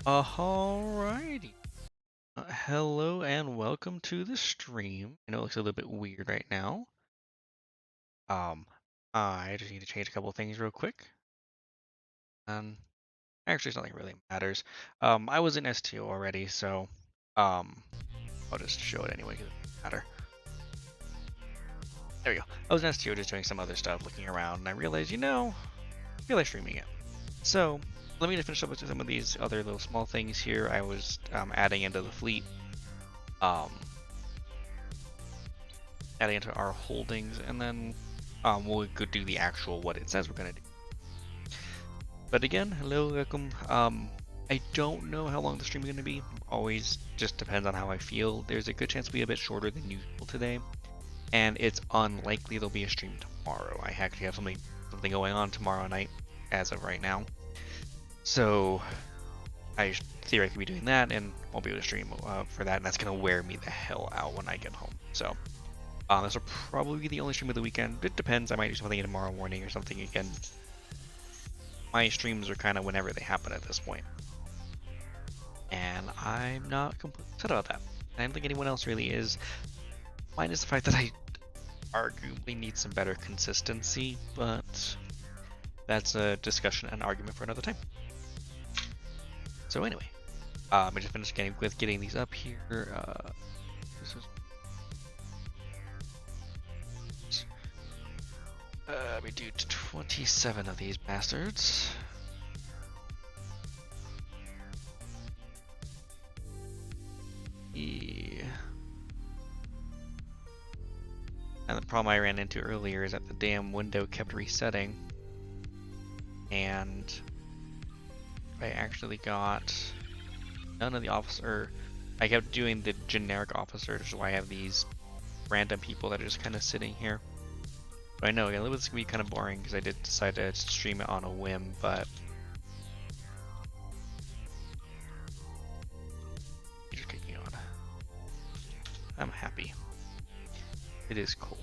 Alrighty. Hello and welcome to the stream. I know it looks a little bit weird right now. Um, I just need to change a couple of things real quick. And actually, something really matters. I was in STO already, so I'll just show it anyway because it doesn't matter. There we go. I was in STO just doing some other stuff, looking around, and I realized, I feel like streaming it. So let me just finish up with some of these other little small things here. I was adding into the fleet. Adding into our holdings, and then we'll go do the actual what it says we're gonna do. But again, hello, welcome. I don't know how long the stream is gonna be. Always just depends on how I feel. There's a good chance it'll be a bit shorter than usual today, and it's unlikely there'll be a stream tomorrow. I actually have something going on tomorrow night, as of right now. So I should theoretically be doing that, and won't be able to stream for that, and that's gonna wear me the hell out when I get home. So. This will probably be the only stream of the weekend. It depends. I might do something tomorrow morning or something again. My streams are kind of whenever they happen at this point. And I'm not completely upset about that. I don't think anyone else really is. Minus the fact that I arguably need some better consistency, but that's a discussion and argument for another time. So anyway, I just finished getting these up here. This is we do 27 of these bastards. Yeah. And the problem I ran into earlier is that the damn window kept resetting. And I actually got none of the officer. I kept doing the generic officers, so I have these random people that are just kind of sitting here. I know, yeah, it was gonna be kind of boring because I did decide to stream it on a whim, but you're kicking on. I'm happy. It is cool.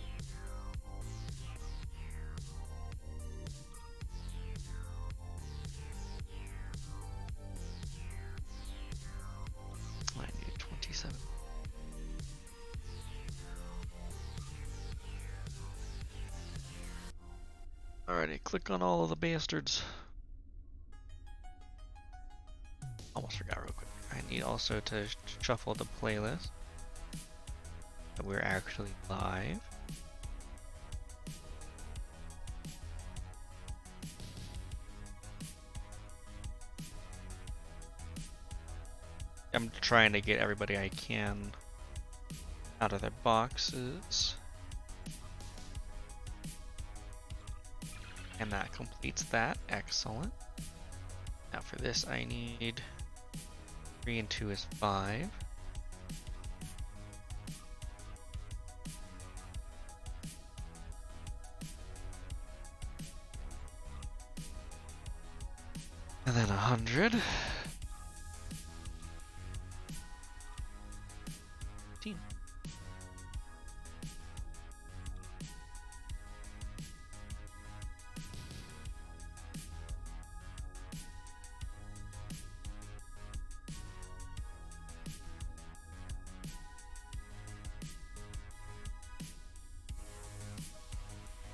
I need 27. Alrighty, click on all of the bastards. Almost forgot real quick. I need also to shuffle the playlist. That we're actually live. I'm trying to get everybody I can out of their boxes. And that completes that. Excellent. Now for this I need 3 and 2 is 5. And then 100. 15.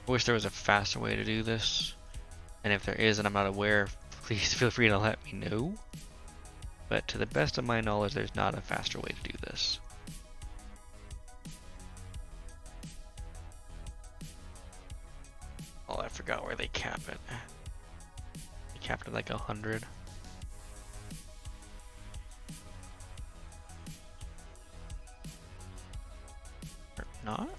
I wish there was a faster way to do this, and if there is and I'm not aware, please feel free to let me know. But to the best of my knowledge, there's not a faster way to do this. Oh, I forgot where they cap it. They capped it like 100. Or not?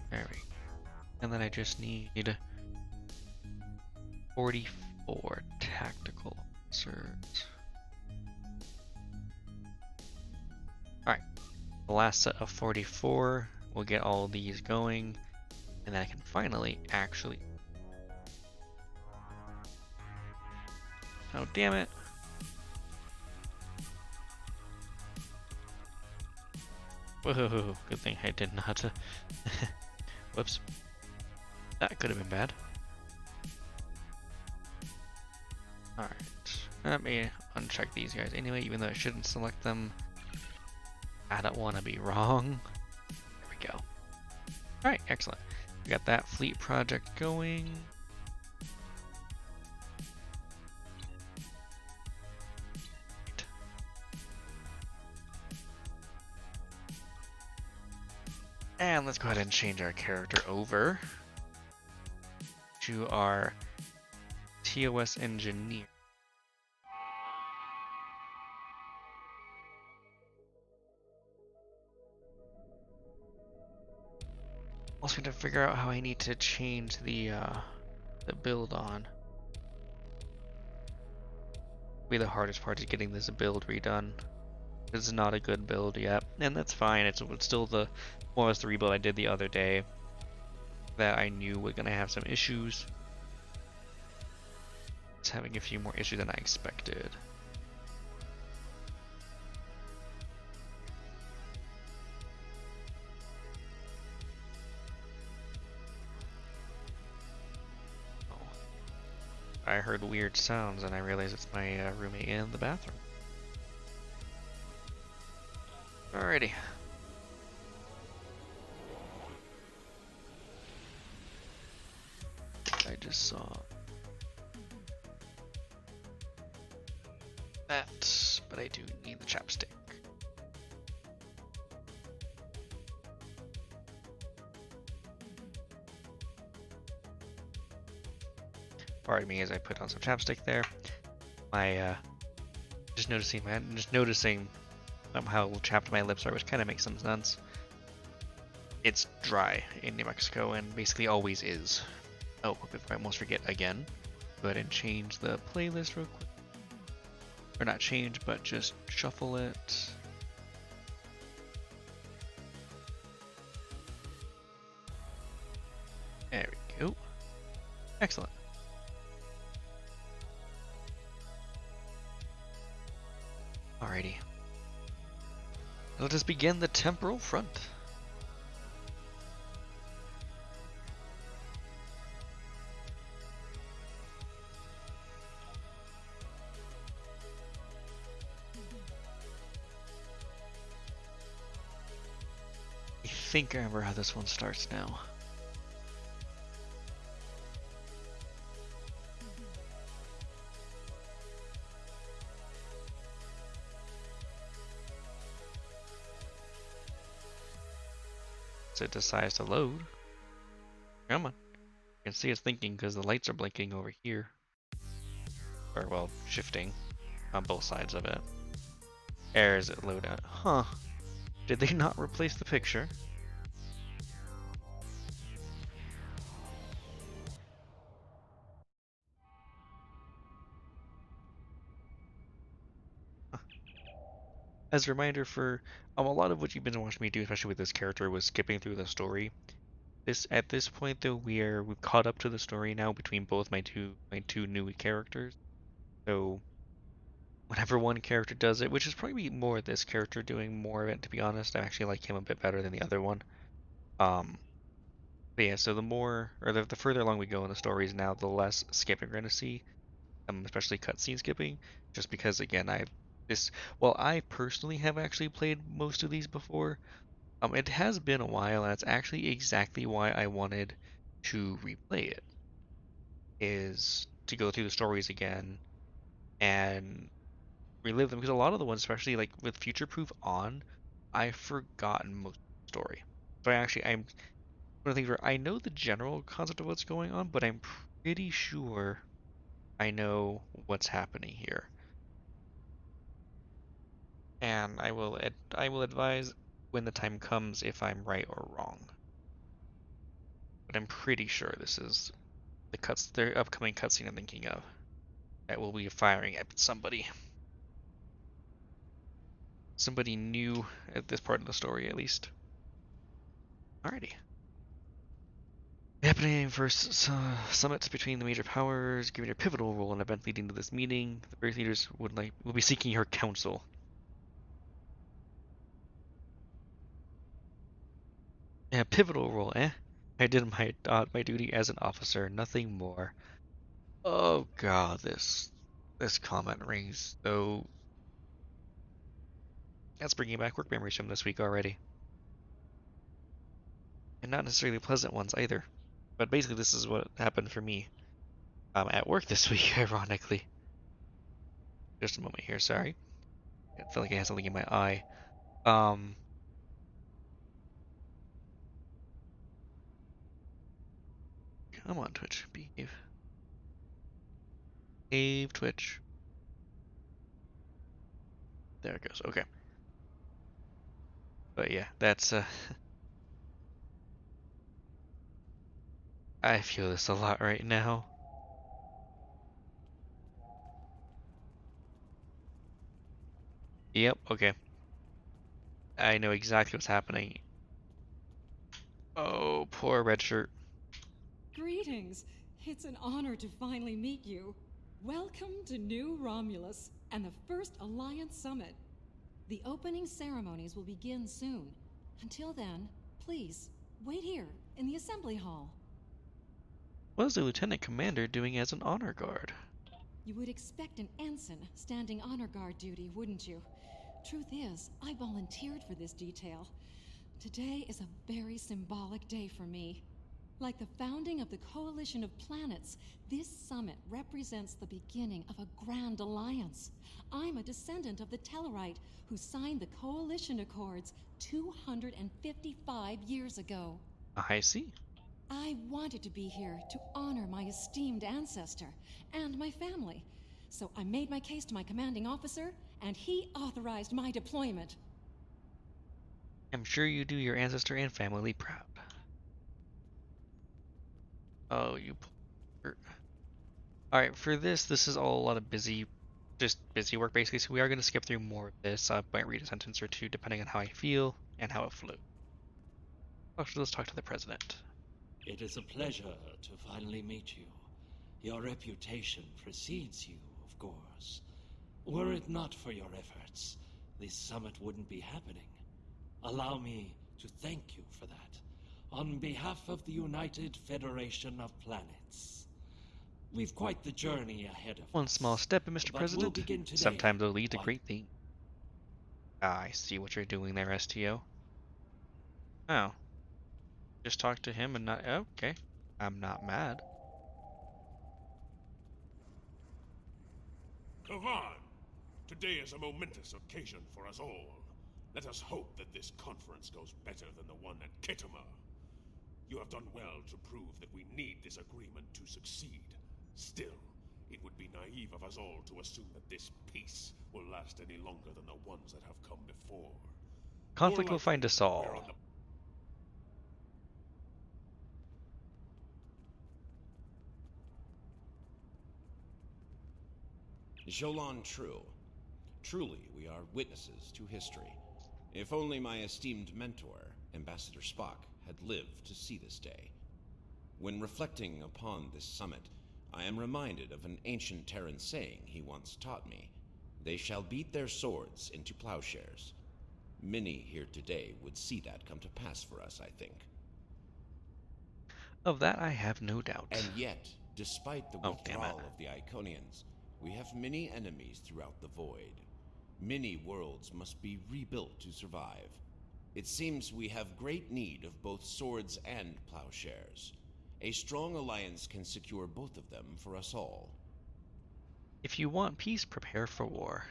There we go. And then I just need 44 tactical inserts. Alright, the last set of 44 will get all these going, and then I can finally actually... Oh, damn it. Whoa, good thing I did not. Whoops. That could have been bad. Alright. Let me uncheck these guys anyway, even though I shouldn't select them. I don't want to be wrong. There we go. Alright, excellent. We got that fleet project going. And let's go ahead and change our character over to our TOS engineer. Also need to figure out how I need to change the build on. Be the hardest part is getting this build redone. It's not a good build yet, and that's fine. It's still the more or less the rebuild I did the other day that I knew was gonna have some issues. It's having a few more issues than I expected. I heard weird sounds and I realized it's my roommate in the bathroom. Alrighty. I just saw that, but I do need the chapstick. Pardon me as I put on some chapstick there. My just noticing how chapped my lips are, which kind of makes some sense. It's dry in New Mexico and basically always is. Oh, before I almost forget again, go ahead and change the playlist real quick. Or not change, but just shuffle it. There we go. Excellent. Alrighty. Let us begin the temporal front. I think I remember how this one starts now. So it decides to load. Come on. You can see it's thinking because the lights are blinking over here. Or, well, shifting on both sides of it. Errors at loadout. Huh. Did they not replace the picture? As a reminder for a lot of what you've been watching me do, especially with this character, was skipping through the story. At this point though, we've caught up to the story now between both my two new characters. So whenever one character does it, which is probably more this character doing more of it, to be honest, I actually like him a bit better than the other one. But yeah, so the more or the further along we go in the stories now, the less skipping we're gonna see, especially cutscene skipping, just because again I personally have actually played most of these before. It has been a while, and that's actually exactly why I wanted to replay it, is to go through the stories again and relive them, because a lot of the ones, especially like with Future Proof on, I've forgotten most of the story. So I'm one of the things where I know the general concept of what's going on, but I'm pretty sure I know what's happening here. And I will advise when the time comes if I'm right or wrong. But I'm pretty sure this is the upcoming cutscene I'm thinking of. That will be firing at somebody. Somebody new at this part of the story, at least. Alrighty. Happening first summits between the major powers, giving a pivotal role in an event leading to this meeting. The various leaders will be seeking your counsel. Yeah, pivotal role, eh? I did my duty as an officer, nothing more. Oh god, this comment rings so. That's bringing back work memories from this week already, and not necessarily pleasant ones either. But basically, this is what happened for me at work this week, ironically. Just a moment here, sorry. I feel like I had something in my eye. Um, Come on, Twitch, behave. Behave, Twitch. There it goes. Okay. But yeah, that's I feel this a lot right now. Yep, okay. I know exactly what's happening. Oh, poor red shirt. Greetings. It's an honor to finally meet you. Welcome to New Romulus and the first Alliance Summit. The opening ceremonies will begin soon. Until then, please, wait here in the assembly hall. What is the lieutenant commander doing as an honor guard? You would expect an ensign standing honor guard duty, wouldn't you? Truth is, I volunteered for this detail. Today is a very symbolic day for me. Like the founding of the Coalition of Planets, this summit represents the beginning of a grand alliance. I'm a descendant of the Tellarite who signed the Coalition Accords 255 years ago. I see. I wanted to be here to honor my esteemed ancestor and my family, so I made my case to my commanding officer, and he authorized my deployment. I'm sure you do your ancestor and family proud. Oh, you poor. Alright, for this is all a lot of just busy work basically, so we are going to skip through more of this. I might read a sentence or two depending on how I feel and how it flew. Actually, let's talk to the president. It is a pleasure to finally meet you. Your reputation precedes you, of course. Were it not for your efforts, this summit wouldn't be happening. Allow me to thank you for that, on behalf of the United Federation of Planets. We've quite the journey ahead of us. One small step, Mr. But President. we'll begin today. Sometimes it'll lead to What? great things. Ah, I see what you're doing there, STO. Oh. Just talk to him and not... Okay. I'm not mad. Kavan, today is a momentous occasion for us all. Let us hope that this conference goes better than the one at Khitomer. You have done well to prove that we need this agreement to succeed. Still, it would be naive of us all to assume that this peace will last any longer than the ones that have come before. Conflict will find us all. Jolan True. Truly, we are witnesses to history. If only my esteemed mentor, Ambassador Spock, had lived to see this day. When reflecting upon this summit, I am reminded of an ancient Terran saying he once taught me. They shall beat their swords into plowshares. Many here today would see that come to pass for us, I think. Of that I have no doubt. And yet, despite the withdrawal of the Iconians, we have many enemies throughout the void. Many worlds must be rebuilt to survive. It seems we have great need of both swords and plowshares. A strong alliance can secure both of them for us all. If you want peace, prepare for war.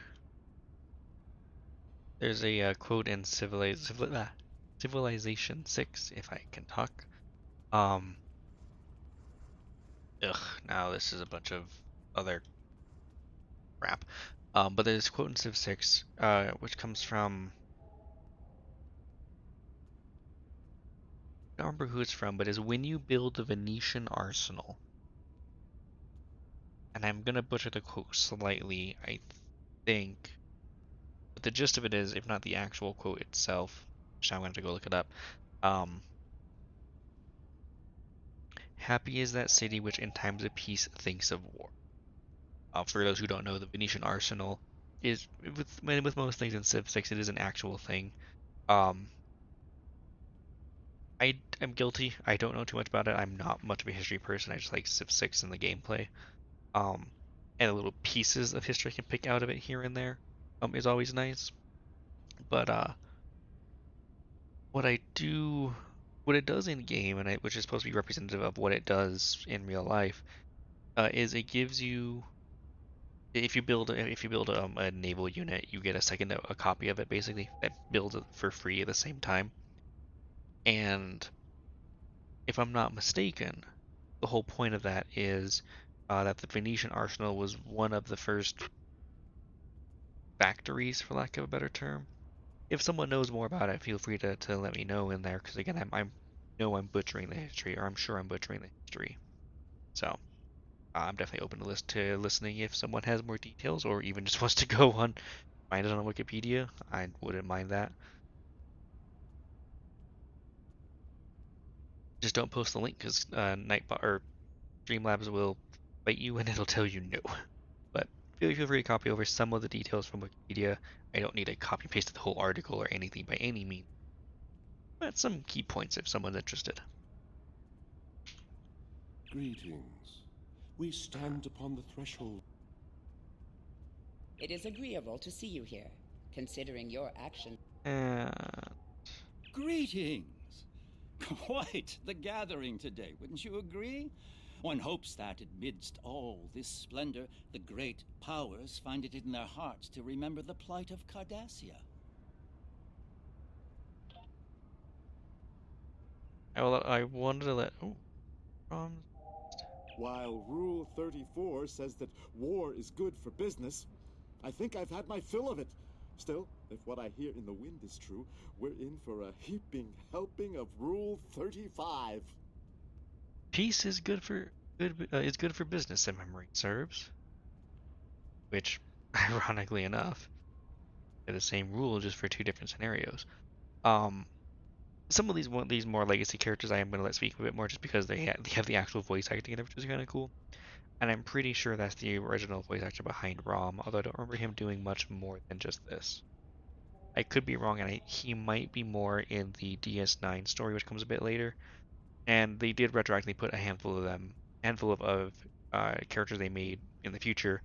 There's a quote in Civilization 6, if I can talk. Now this is a bunch of other crap. But there's a quote in Civ 6, which comes from... I don't remember who it's from, but is when you build a Venetian arsenal. And I'm gonna butcher the quote slightly, I think. But the gist of it is, if not the actual quote itself, which I'm gonna have to go look it up. Happy is that city which in times of peace thinks of war. For those who don't know, the Venetian arsenal is, with most things in Civ 6, it is an actual thing. I I'm guilty. I don't know too much about it. I'm not much of a history person. I just like Civ 6 in the gameplay. Um, and the little pieces of history I can pick out of it here and there, is always nice. But what I do, what it does in game, which is supposed to be representative of what it does in real life, is it gives you if you build a naval unit, you get a copy of it basically that builds it for free at the same time. And if I'm not mistaken, the whole point of that is that the Venetian arsenal was one of the first factories, for lack of a better term. If someone knows more about it, feel free to let me know in there, because again, I'm butchering the history, or I'm sure I'm butchering the history. So I'm definitely open to listening if someone has more details, or even just wants to go on find it on Wikipedia. I wouldn't mind that. Just don't post the link, because Nightbot or Streamlabs will fight you and it'll tell you no. But feel free to copy over some of the details from Wikipedia. I don't need to copy paste the whole article or anything by any means, but some key points if someone's interested. Greetings. We stand upon the threshold. It is agreeable to see you here, considering your action. And Greetings! Quite the gathering today, wouldn't you agree? One hopes that, amidst all this splendor, the great powers find it in their hearts to remember the plight of Cardassia. I wanted to let. Oh, While Rule 34 says that war is good for business, I think I've had my fill of it. Still, if what I hear in the wind is true, we're in for a heaping helping of Rule 35. peace is good for business, if memory serves. Which, ironically enough, are the same rule just for two different scenarios. Um, some of these more legacy characters I am going to let speak a bit more, just because they have the actual voice acting in it, which is kind of cool. And I'm pretty sure that's the original voice actor behind Rom, although I don't remember him doing much more than just this. I could be wrong, and he might be more in the DS9 story, which comes a bit later. And they did retroactively put a handful of characters they made in the future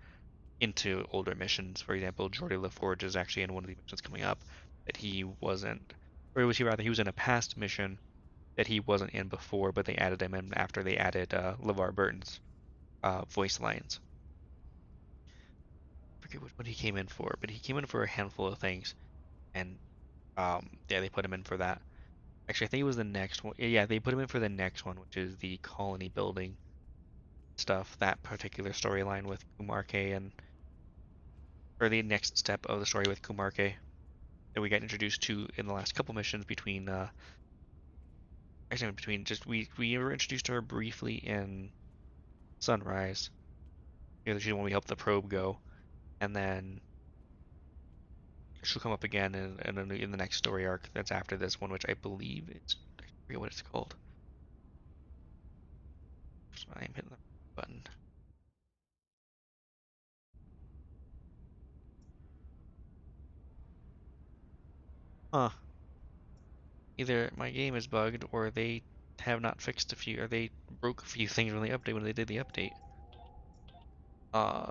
into older missions. For example, Jordi LaForge is actually in one of the missions coming up that he wasn't, or was he rather, he was in a past mission that he wasn't in before, but they added him in after they added LeVar Burton's voice lines. I forget which one he came in for, but he came in for a handful of things, and yeah, they put him in for that. Actually, I think it was the next one. Yeah, they put him in for the next one, which is the colony building stuff. That particular storyline with Kumarke or the next step of the story with Kumarke that we got introduced to in the last couple missions between actually between just we were introduced to her briefly in Sunrise. You know, she's the one we helped the probe go, and then she'll come up again in the next story arc that's after this one, which I believe it's I forget what it's called. I am hitting the button. Huh. Either my game is bugged or they have not fixed a few, or they broke a few things when they did the update. Uh,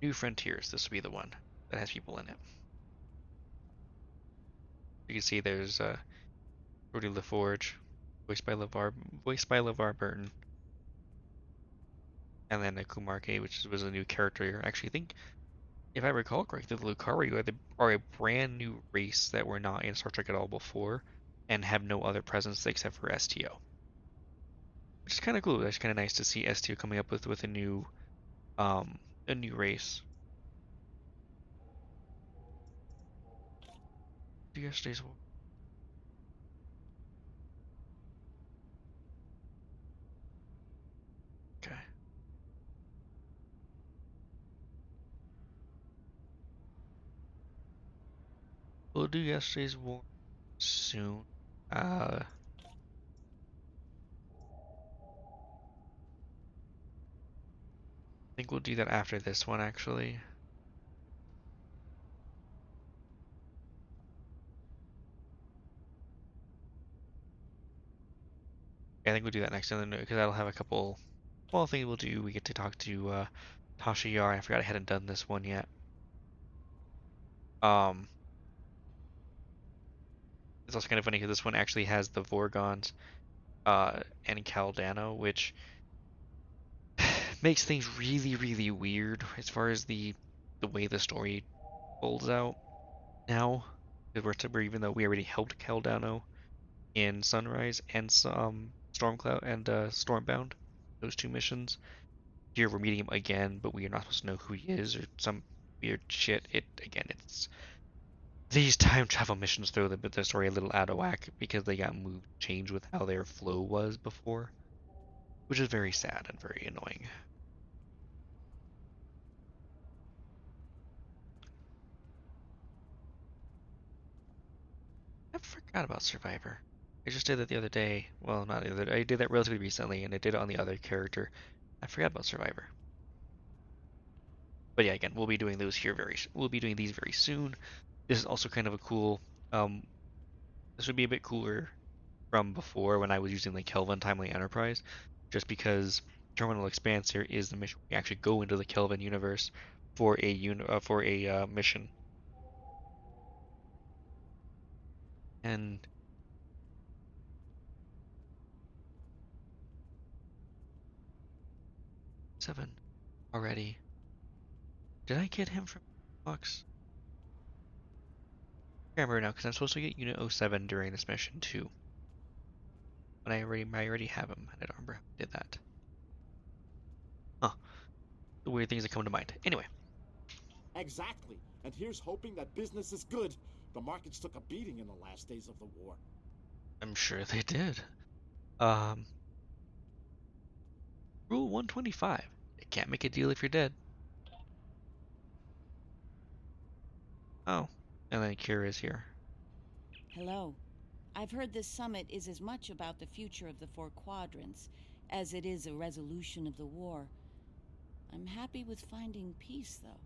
New Frontiers. This will be the one that has people in it. You can see there's Rudy LaForge, voiced by LeVar Burton, and then Kumarke, which was a new character. Actually, I think if I recall correctly, the Lucario are a brand new race that were not in Star Trek at all before, and have no other presence except for STO, which is kind of cool. It's kind of nice to see STO coming up with um a new race. Yesterday's okay. We'll do yesterday's war soon. I think we'll do that after this one actually. I think we'll do that next, and then because I'll have a couple small things we'll do. We get to talk to Tasha Yar. I forgot I hadn't done this one yet. Um, it's also kind of funny because this one actually has the Vorgons and Caldano, which makes things really, really weird as far as the way the story folds out now. Because even though we already helped Caldano in Sunrise and Stormcloud and Stormbound, those two missions. Here we're meeting him again, but we are not supposed to know who he is or some weird shit. It's these time travel missions throw the story a little out of whack because they got moved, changed with how their flow was before, which is very sad and very annoying. I forgot about Survivor. I just did that the other day. Well, not the other day. I did that relatively recently, and I did it on the other character. I forgot about Survivor. But yeah, again, we'll be doing those here we'll be doing these very soon. This is also kind of a cool. This would be a bit cooler from before when I was using like Kelvin Timely Enterprise, just because Terminal Expanse here is the mission. We actually go into the Kelvin universe for a mission, and seven already. Did I get him from box? I remember now because I'm supposed to get Unit 07 during this mission too. But I already have him. I don't remember how I did that. Huh. The weird things that come to mind. Anyway. Exactly. And here's hoping that business is good. The markets took a beating in the last days of the war. I'm sure they did. Um, Rule 125. You can't make a deal if you're dead. Oh, and then Kira is here. Hello. I've heard this summit is as much about the future of the Four Quadrants as it is a resolution of the war. I'm happy with finding peace, though.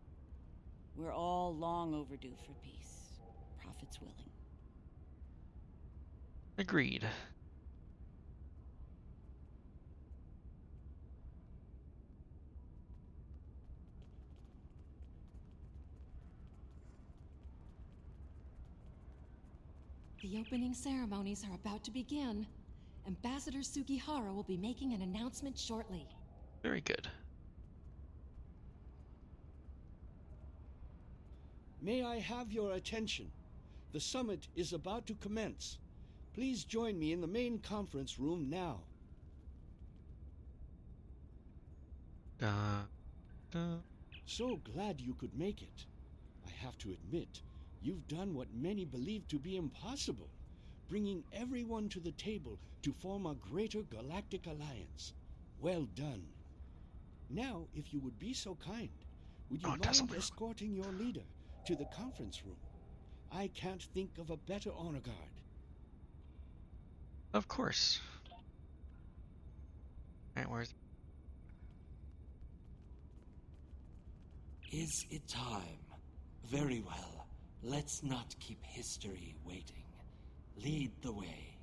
We're all long overdue for peace, prophets willing. Agreed. The opening ceremonies are about to begin. Ambassador Sugihara will be making an announcement shortly. Very good. May I have your attention? The summit is about to commence. Please join me in the main conference room now. So glad you could make it. I have to admit, you've done what many believe to be impossible, bringing everyone to the table to form a greater galactic alliance. Well done. Now, if you would be so kind, would you mind escorting your leader to the conference room? I can't think of a better honor guard. Of course. Alright, where's... Is it time? Very well. Let's not keep history waiting. Lead the way.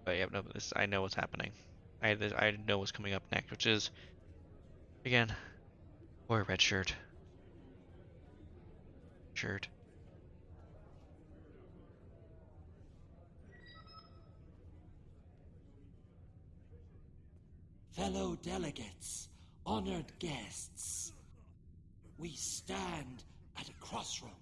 But yeah, no, I know what's happening. I know what's coming up next, which is, again, or a red shirt. Fellow delegates, honored guests, we stand at a crossroads.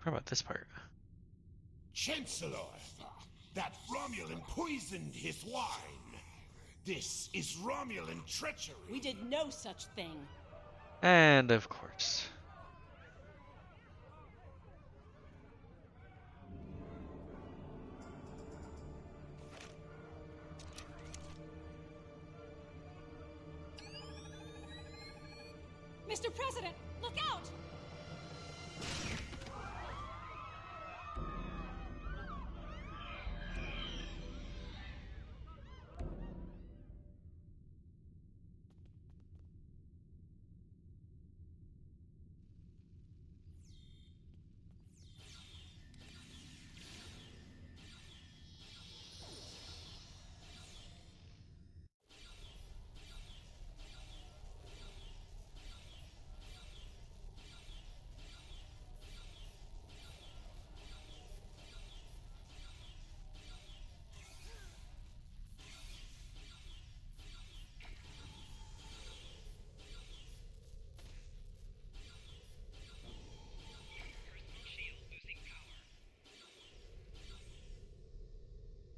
How about this part? Chancellor, that Romulan poisoned his wine. This is Romulan treachery. We did no such thing. And of course. Mr. President, look out!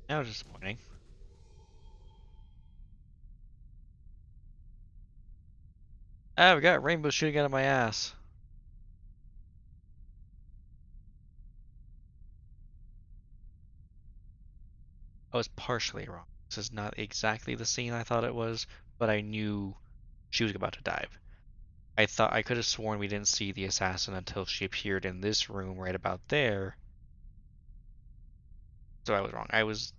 That was disappointing. Ah, we got rainbow shooting out of my ass. I was partially wrong. This is not exactly the scene I thought it was, but I knew she was about to dive. I could have sworn we didn't see the assassin until she appeared in this room right about there. So I was wrong. I was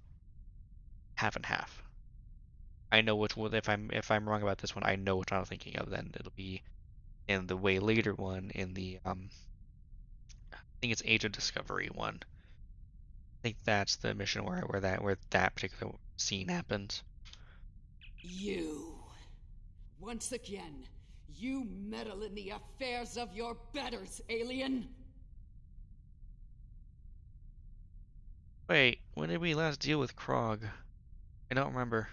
half and half. I know which one. If I'm wrong about this one, I know which one I'm thinking of. Then it'll be in the way later one, in the I think it's Age of Discovery one. I think that's the mission where that particular scene happens. You. Once again, you meddle in the affairs of your betters, alien. Wait, when did we last deal with Krog? I don't remember.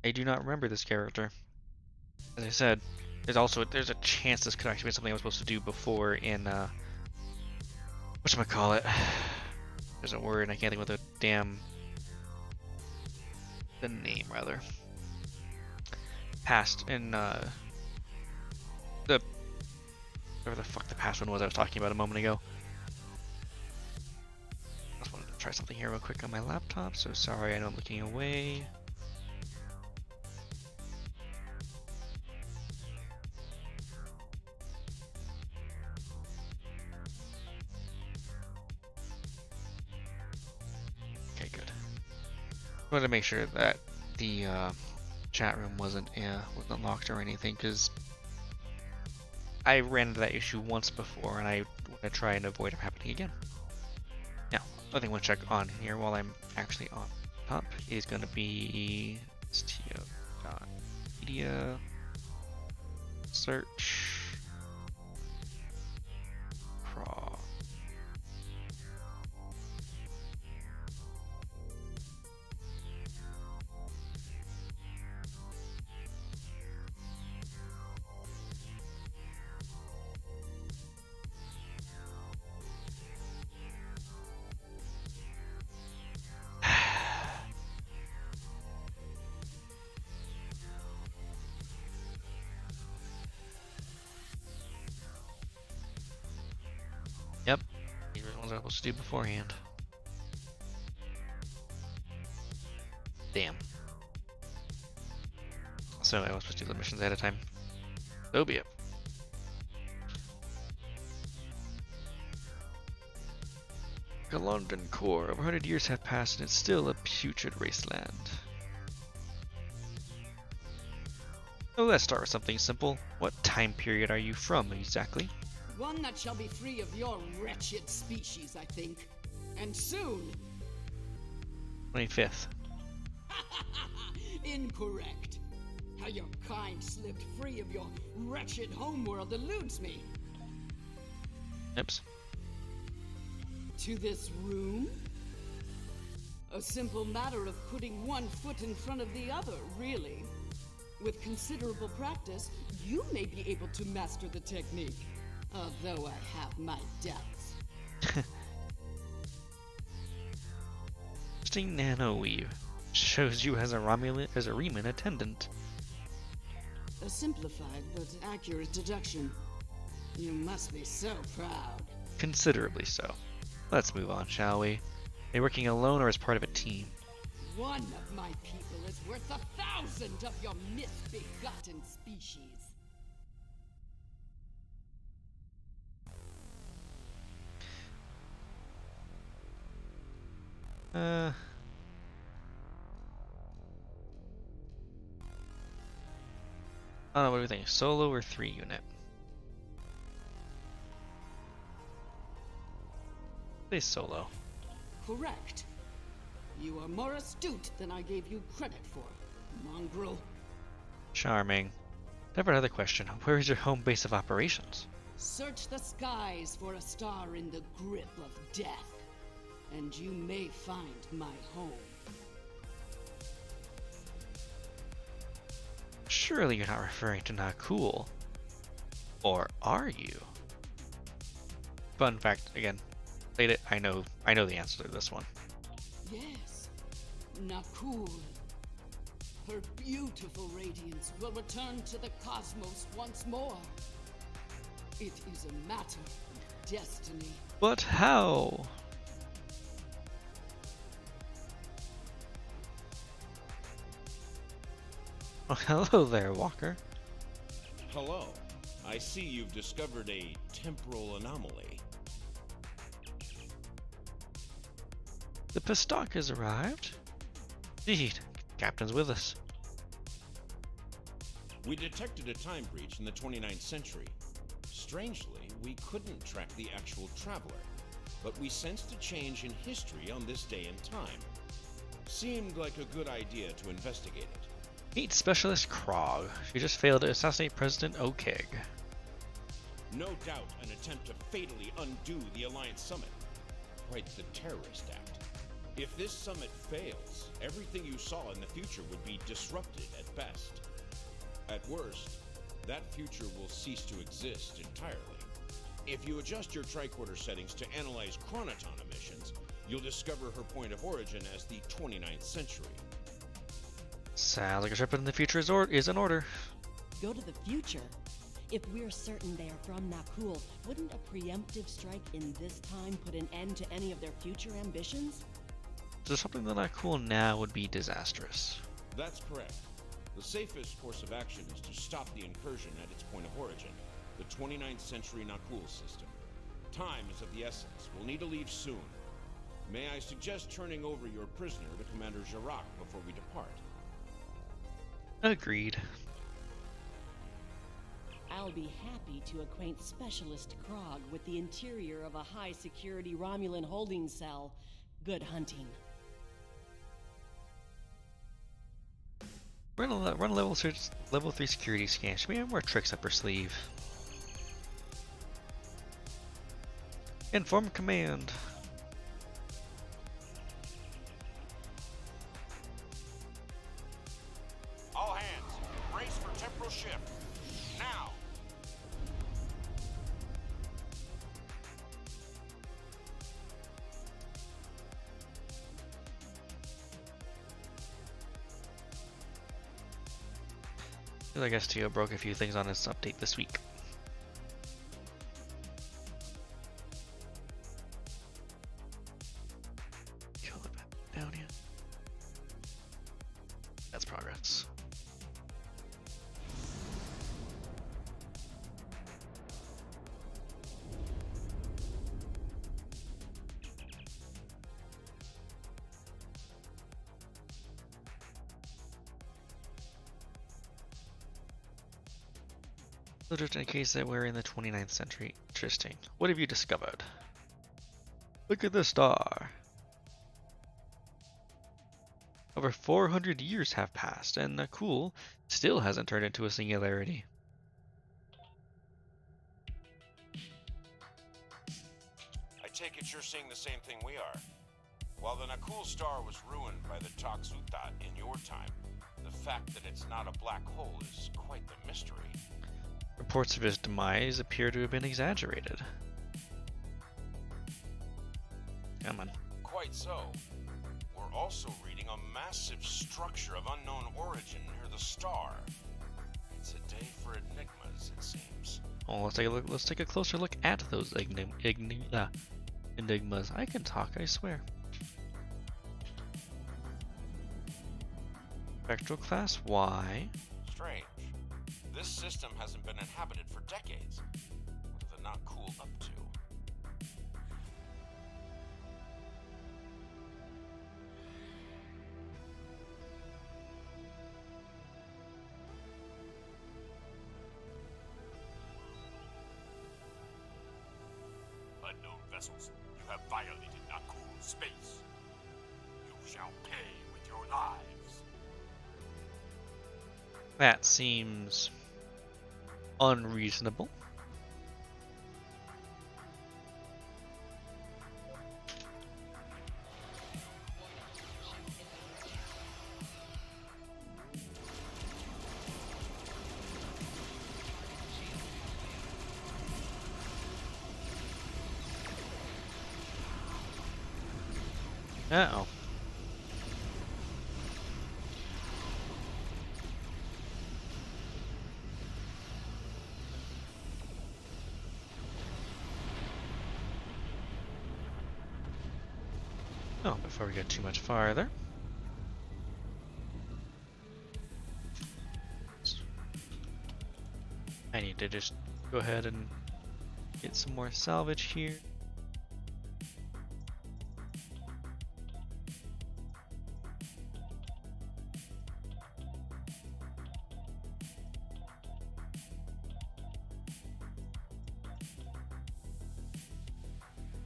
I do not remember this character. As I said, there's a chance this could actually be something I was supposed to do before in whatchamacallit. There's a word and I can't think of the name rather. Past in the whatever the fuck the past one was I was talking about a moment ago. I just wanted to try something here real quick on my laptop, so sorry I know I'm looking away. Okay, good. I wanted to make sure that the chat room wasn't locked or anything, because I ran into that issue once before, and I want to try and avoid it happening again. Now, other thing I want to check on here while I'm actually on top is going to be TO.media search crawl. Yep, these are the ones I'm supposed to do beforehand. Damn. So I was supposed to do the missions ahead of time. So be it. The London core. Over 100 years have passed and it's still a putrid wasteland. So let's start with something simple. What time period are you from exactly? One that shall be free of your wretched species, I think. And soon. 25th. Incorrect. How your kind slipped free of your wretched homeworld eludes me. Oops. To this room? A simple matter of putting one foot in front of the other, really. With considerable practice, you may be able to master the technique. Although I have my doubts. Interesting nanoweave. Shows you as a Riemann attendant. A simplified but accurate deduction. You must be so proud. Considerably so. Let's move on, shall we? Are you working alone or as part of a team? One of my people is worth 1,000 of your misbegotten species. I don't know, what do we think? Solo or 3 unit? Say solo. Correct. You are more astute than I gave you credit for, mongrel. Charming. I have another question. Where is your home base of operations? Search the skies for a star in the grip of death, and you may find my home. Surely you're not referring to not cool. Or are you? Fun fact, again, played it, I know the answer to this one. Yes, Nakul. Her beautiful radiance will return to the cosmos once more. It is a matter of destiny. But how? Oh, hello there, Walker. Hello. I see you've discovered a temporal anomaly. The Pistok has arrived. Indeed, Captain's with us. We detected a time breach in the 29th century. Strangely, we couldn't track the actual traveler, but we sensed a change in history on this day and time. Seemed like a good idea to investigate it. Meet Specialist Krog. She just failed to assassinate President Okeg. No doubt an attempt to fatally undo the Alliance Summit. Quite the terrorist act. If this summit fails, everything you saw in the future would be disrupted at best. At worst, that future will cease to exist entirely. If you adjust your tricorder settings to analyze chronoton emissions, you'll discover her point of origin as the 29th century. Sounds like a trip in the future is in order. Go to the future? If we're certain they are from Nakul, wouldn't a preemptive strike in this time put an end to any of their future ambitions? So something that not cool now would be disastrous. That's correct. The safest course of action is to stop the incursion at its point of origin, the 29th century Nakul system. Time is of the essence. We'll need to leave soon. May I suggest turning over your prisoner to Commander Jirac before we depart? Agreed. I'll be happy to acquaint Specialist Krog with the interior of a high-security Romulan holding cell. Good hunting. Run a level 3 security scan. She may have more tricks up her sleeve. Inform command. All hands, brace for temporal shift. Now! I guess Tio broke a few things on his update this week. Kill the map down here. That's progress. So just in case that we're in the 29th century. Interesting. What have you discovered? Look at the star. Over 400 years have passed, and Nakul still hasn't turned into a singularity. I take it you're seeing the same thing we are. While the Nakul star was ruined by the Toxutat in your time, the fact that it's not a black hole is quite the mystery. Reports of his demise appear to have been exaggerated. Come on. Quite so. We're also reading a massive structure of unknown origin near the star. It's a day for enigmas, it seems. Oh, let's take a look. Let's take a closer look at those enigmas. I can talk, I swear. Spectral class Y. Strange. This system hasn't been inhabited for decades. What are the not cool up to? Unknown vessels, you have violated Nakul space. You shall pay with your lives. That seems unreasonable. Uh-oh. Oh, before we get too much farther. I need to just go ahead and get some more salvage here.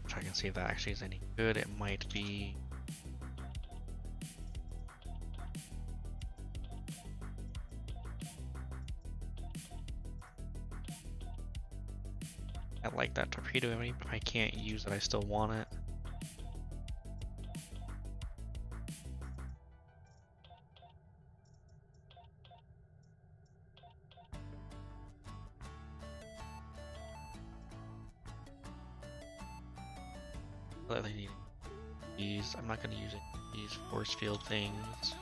Try and see if that actually is any good. It might be. I like that torpedo, but if I can't use it, I still want it. I need these. I'm not going to use it. These force field things.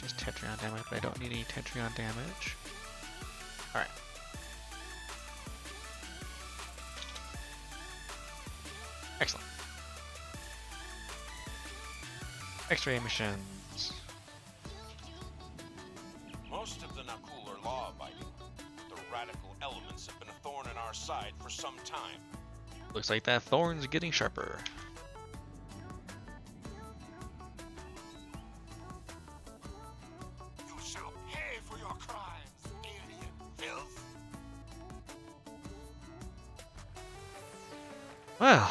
Just Tetrion damage, but I don't need any Tetrion damage. Alright. Excellent. X-ray missions. Most of the Nakul are law-abiding. The radical elements have been a thorn in our side for some time. Looks like that thorn's getting sharper. You shall pay for your crimes, alien filth. Well.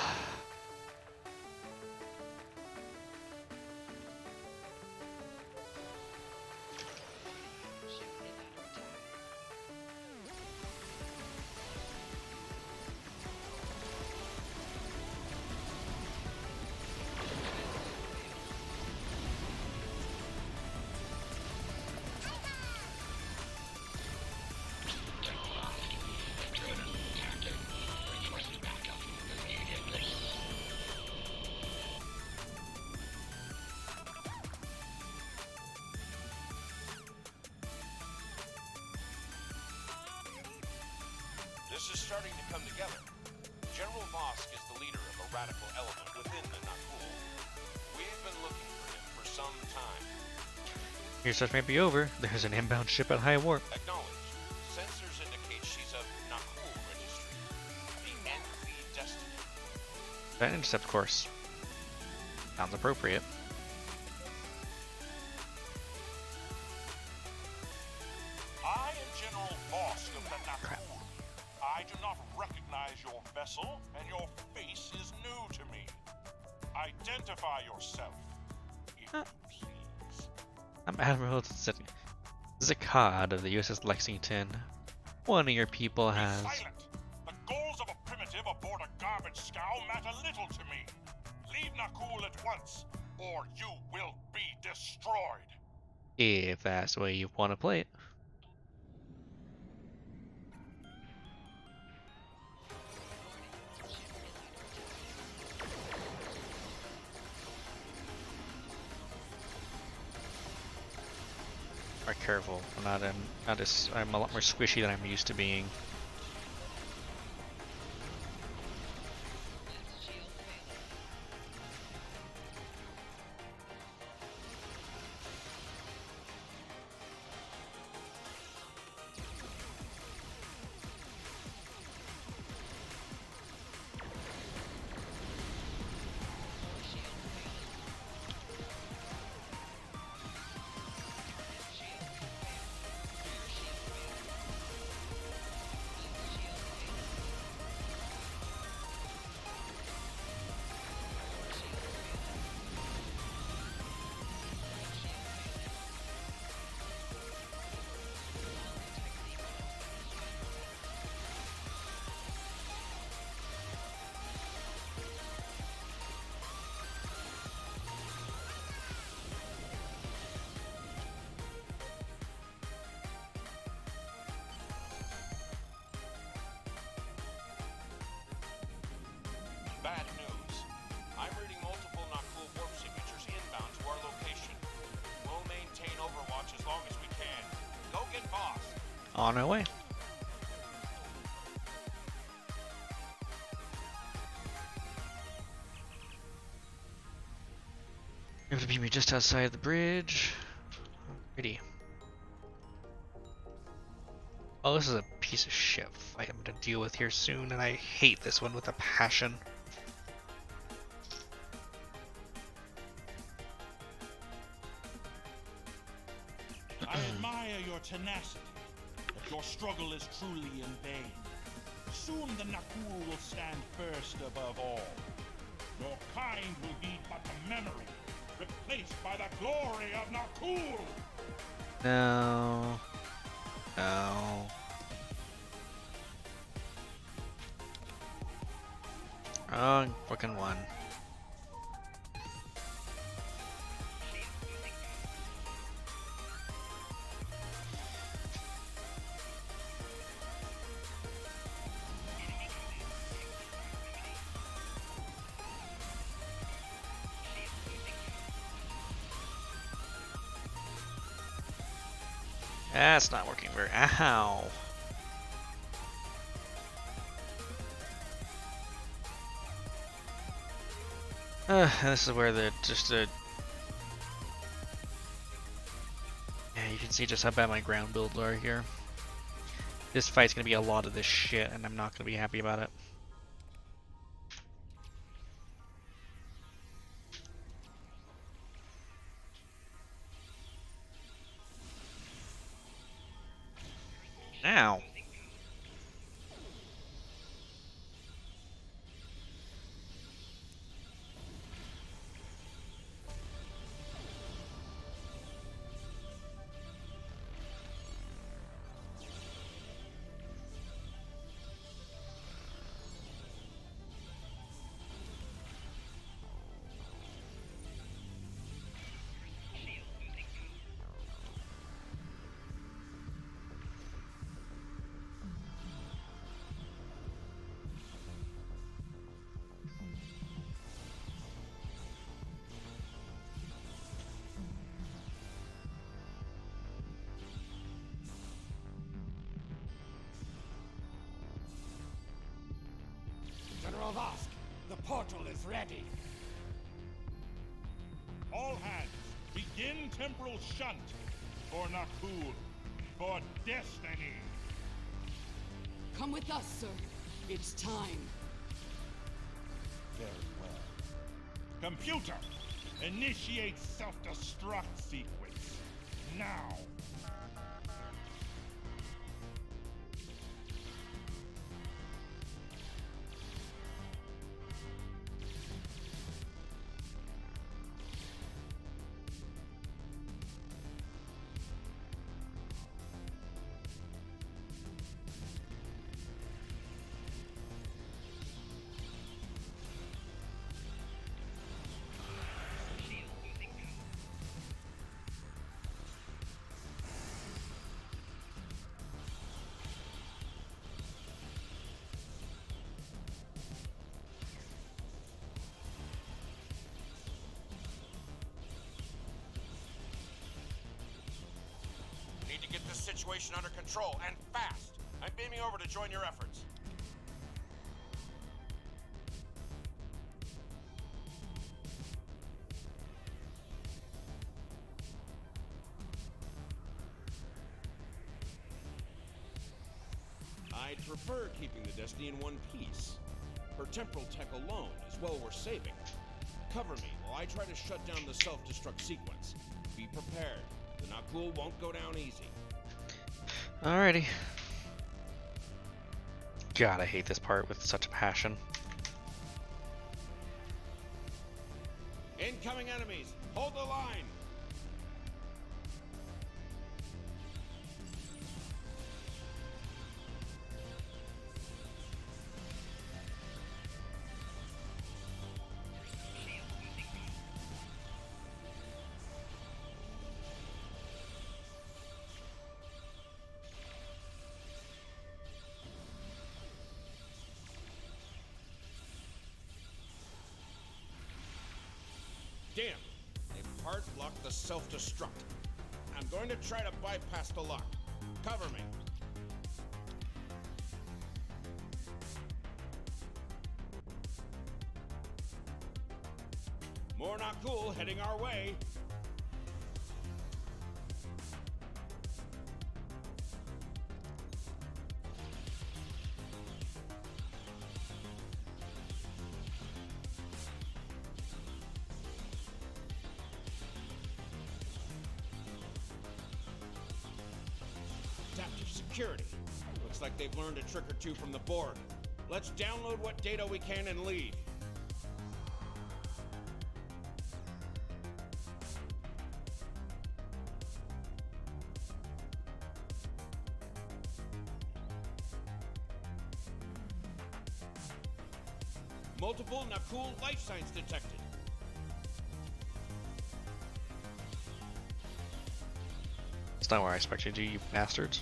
This is starting to come together. General Vosk is the leader of a radical element within the Nakul. We've been looking for him for some time. Your search may be over. There's an inbound ship at high warp. Acknowledged. Sensors indicate she's of Nakul registry. The Th3 Destiny. That intercept course. Sounds appropriate. I am General Vosk of the Nakul. I do not recognize your vessel, and your face is new to me. Identify yourself, if you please. I'm Admiral Zakad of the USS Lexington. One of your people has. Be silent. The goals of a primitive aboard a garbage scow matter little to me. Leave Nakul at once, or you will be destroyed. If that's the way you want to play it. Our careful. I'm a lot more squishy than I'm used to being. Bad news. I'm reading multiple Nakul warp signatures inbound to our location. We'll maintain Overwatch as long as we can. Go get boss. On our way. You have to beat me just outside the bridge. Pretty. Oh, this is a piece of shit fight I'm gonna deal with here soon, and I hate this one with a passion. I admire your tenacity, but your struggle is truly in vain. Soon the Nakul will stand first above all. Your kind will be but a memory, replaced by the glory of Nakul! No. No. Wrong fucking one. That's not working very. Ow. This is where yeah, you can see just how bad my ground builds are here. This fight's gonna be a lot of this shit, and I'm not gonna be happy about it. Ow. General Vosk, the portal is ready. All hands, begin temporal shunt for Nakul, for destiny. Come with us, sir. It's time. Very well. Computer, initiate self-destruct sequence. Now. situation under control, and fast. I'm beaming over to join your efforts. I'd prefer keeping the Destiny in one piece. Her temporal tech alone is well worth saving. Cover me while I try to shut down the self-destruct sequence. Be prepared. The Nakul won't go down easy. Alrighty. God, I hate this part with such a passion. Incoming enemies! Hold the line! Damn! They've hard blocked the self-destruct. I'm going to try to bypass the lock. Cover me. More not cool heading our way. Adaptive security. Looks like they've learned a trick or two from the board. Let's download what data we can and leave. Multiple Nakul life signs detected. It's not where I expected you, you bastards.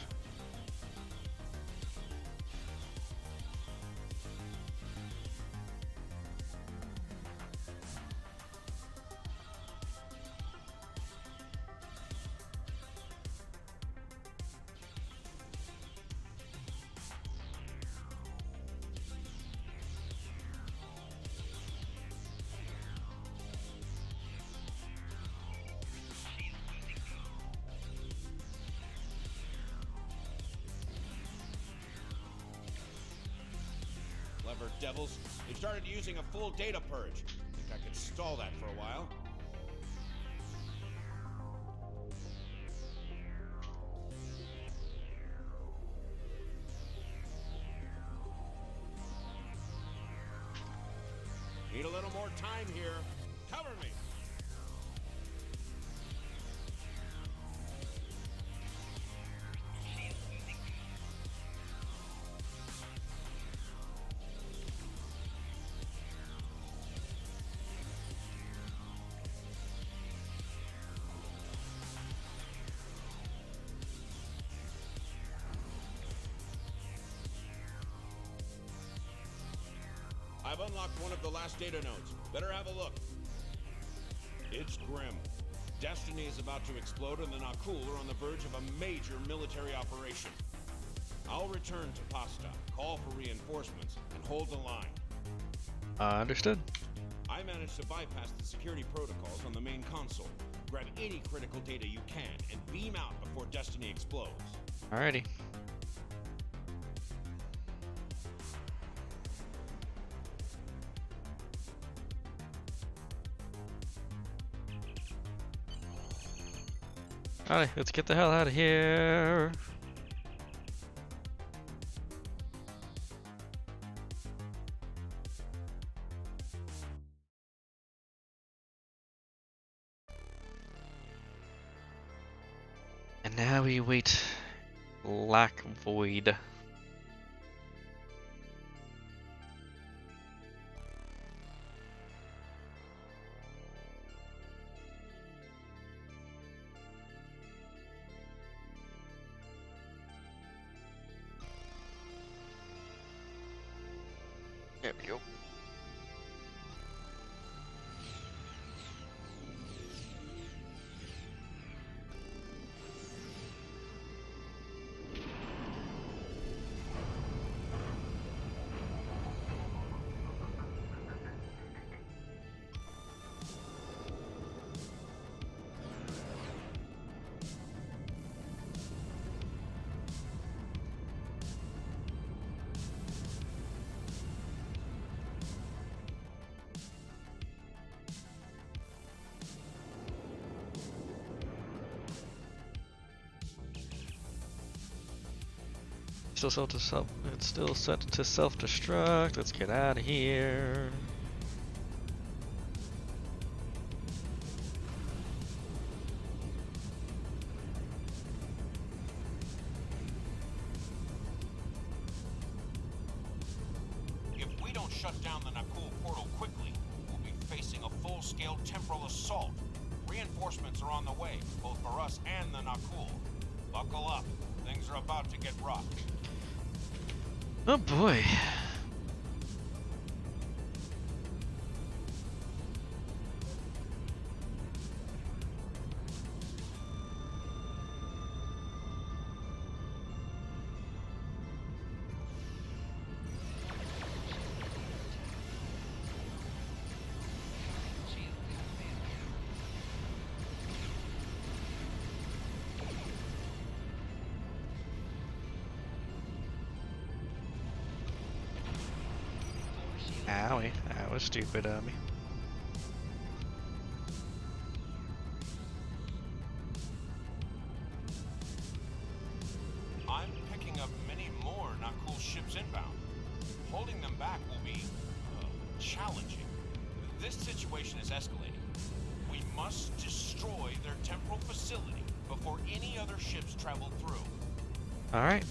Clever devils. They started using a full data purge. Think I could stall that for a while. Need a little more time here. Cover me. I've unlocked one of the last data nodes. Better have a look. It's grim. Destiny is about to explode and the Nakul are on the verge of a major military operation. I'll return to Pasta, call for reinforcements, and hold the line. Understood. I managed to bypass the security protocols on the main console. Grab any critical data you can and beam out before Destiny explodes. Alrighty. Alright, let's get the hell out of here. And now we wait Black Void. There we go. It's still set to self-destruct. Let's get out of here. If we don't shut down the Nakul portal quickly, we'll be facing a full-scale temporal assault. Reinforcements are on the way, both for us and the Nakul. Buckle up. Things are about to get rough. Oh boy. Owie, that was stupid of me. I'm picking up many more Nakul ships inbound. Holding them back will be challenging. This situation is escalating. We must destroy their temporal facility before any other ships travel through. Alright.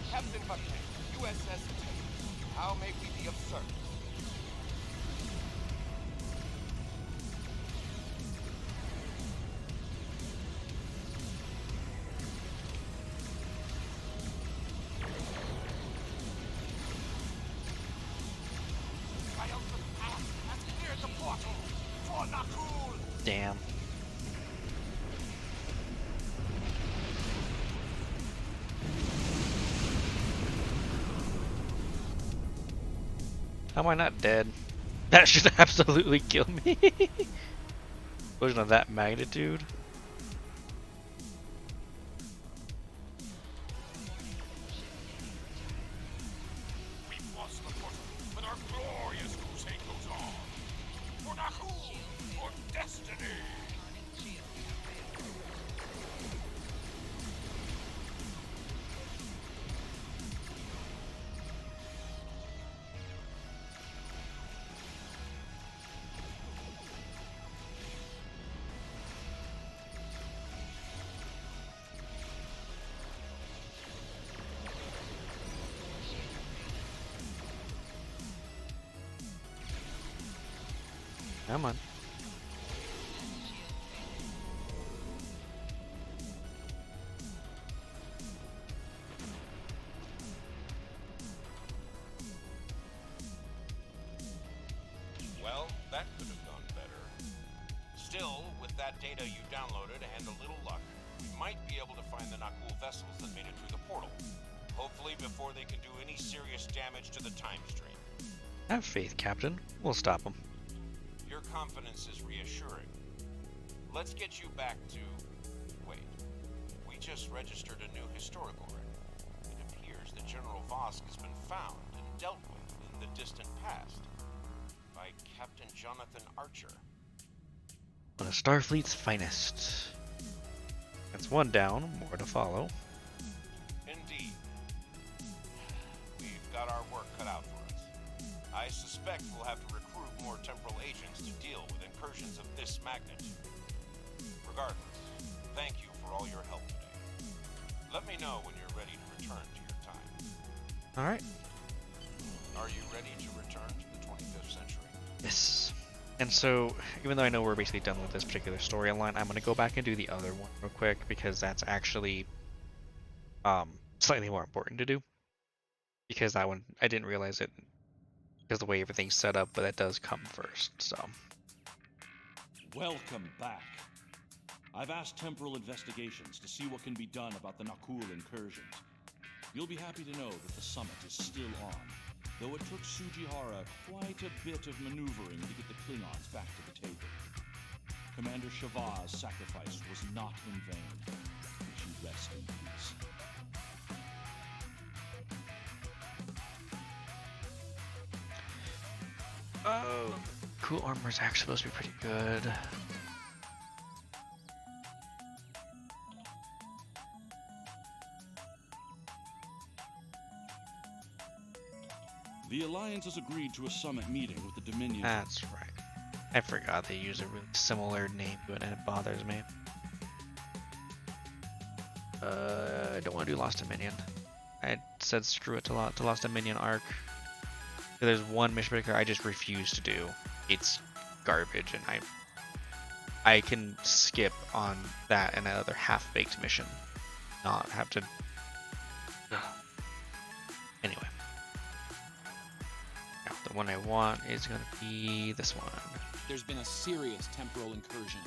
Captain Buckhead, USS How may we be of service? Triumphant path has cleared the portal for Nakul! Damn. How am I not dead? That should absolutely kill me. Explosion of that magnitude. We've lost the portal, but our glorious crusade goes on. For Nakul! For destiny! Come on. Well, that could have gone better. Still, with that data you downloaded and a little luck, we might be able to find the Nakul vessels that made it through the portal. Hopefully before they can do any serious damage to the time stream. Have faith, Captain. We'll stop them. Your confidence is reassuring. Let's get you back to... Wait. We just registered a new historical record. It appears that General Vosk has been found and dealt with in the distant past by Captain Jonathan Archer. One of Starfleet's finest. That's one down, more to follow. Indeed. We've got our work cut out for us. I suspect we'll have to recruit more temporal agents to deal with incursions of this magnitude. Regardless, thank you for all your help today. Let me know when you're ready to return to your time. Alright. Are you ready to return to the 25th century? Yes. And so, even though I know we're basically done with this particular storyline, I'm going to go back and do the other one real quick because that's actually slightly more important to do. because that one I didn't realize it because the way everything's set up, but that does come first. So Welcome back. I've asked Temporal Investigations to see what can be done about the Nakul incursions. You'll be happy to know that the summit is still on, though it took Sujihara quite a bit of maneuvering to get the Klingons back to the table. Commander Shava's sacrifice was not in vain. May she rest in peace. oh, cool armor's actually supposed to be pretty good. The Alliance has agreed to a summit meeting with the Dominion. That's right. I forgot they use a really similar name to it, and it bothers me. I don't want to do Lost Dominion. I said screw it to Lost Dominion arc. There's one mission particular I just refuse to do. It's garbage, and I can skip on that and that other half-baked mission, not have to. Anyway. Now, the one I want is going to be this one. There's been a serious temporal incursion.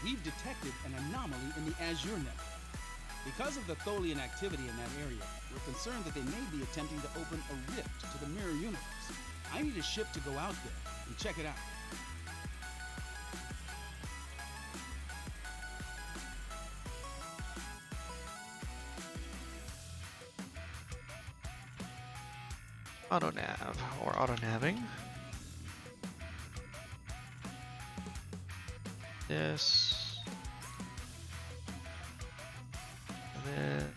We've detected an anomaly in the Azure Nebula. Because of the Tholian activity in that area, we're concerned that they may be attempting to open a rift to the mirror universe. I need a ship to go out there and check it out. Autonav or autonabbing. This. And then.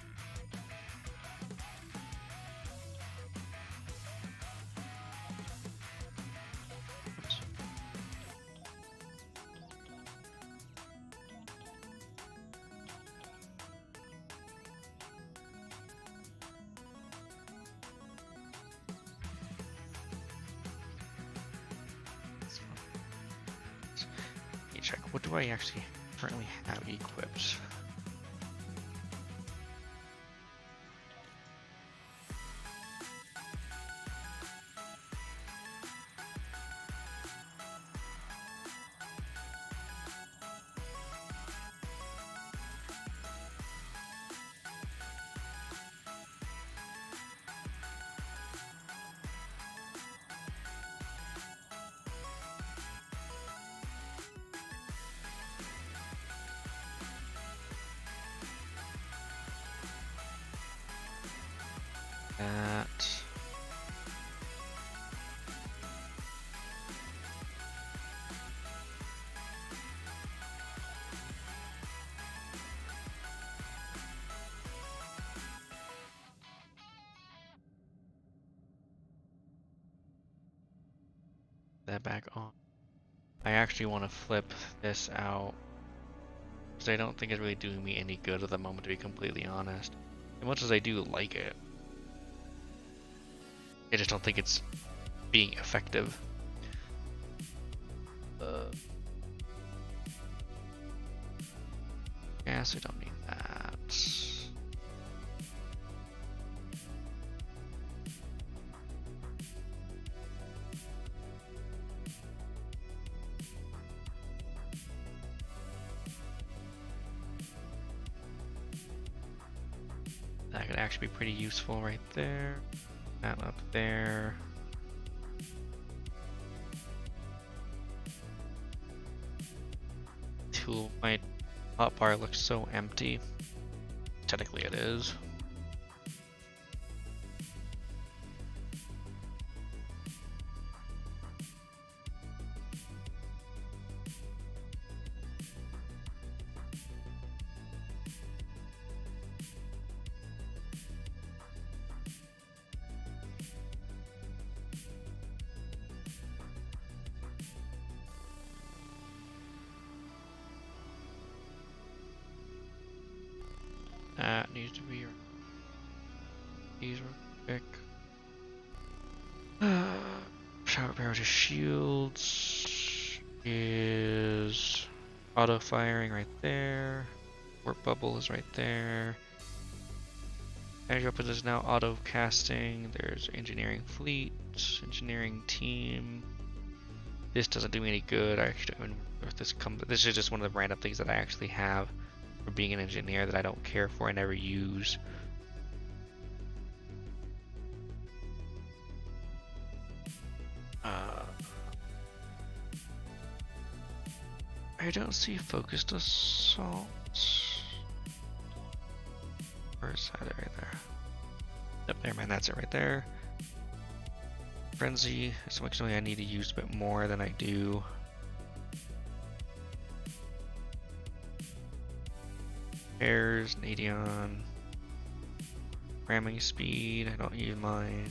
Oops. Let me check. What do I actually currently have equipped? That. That back on. I actually want to flip this out because I don't think it's really doing me any good at the moment, to be completely honest. As much as I do like it, I just don't think it's being effective. Yes, we don't need that. That could actually be pretty useful right there. That up there. Tool, my hotbar looks so empty. Technically it is. That needs to be these real quick. Shower power to shields is auto firing right there. Warp bubble is right there. Energy weapons is now auto casting. There's engineering fleet, engineering team. This doesn't do me any good. I actually don't even know if this comes. This is just one of the random things that I actually have for being an engineer that I don't care for. I never use. I don't see focused assault. Where is that? Right there. Nope, never mind. That's it right there. Frenzy. So actually I need to use a bit more than I do. Pairs, Nadion. Ramming speed. I don't use mine.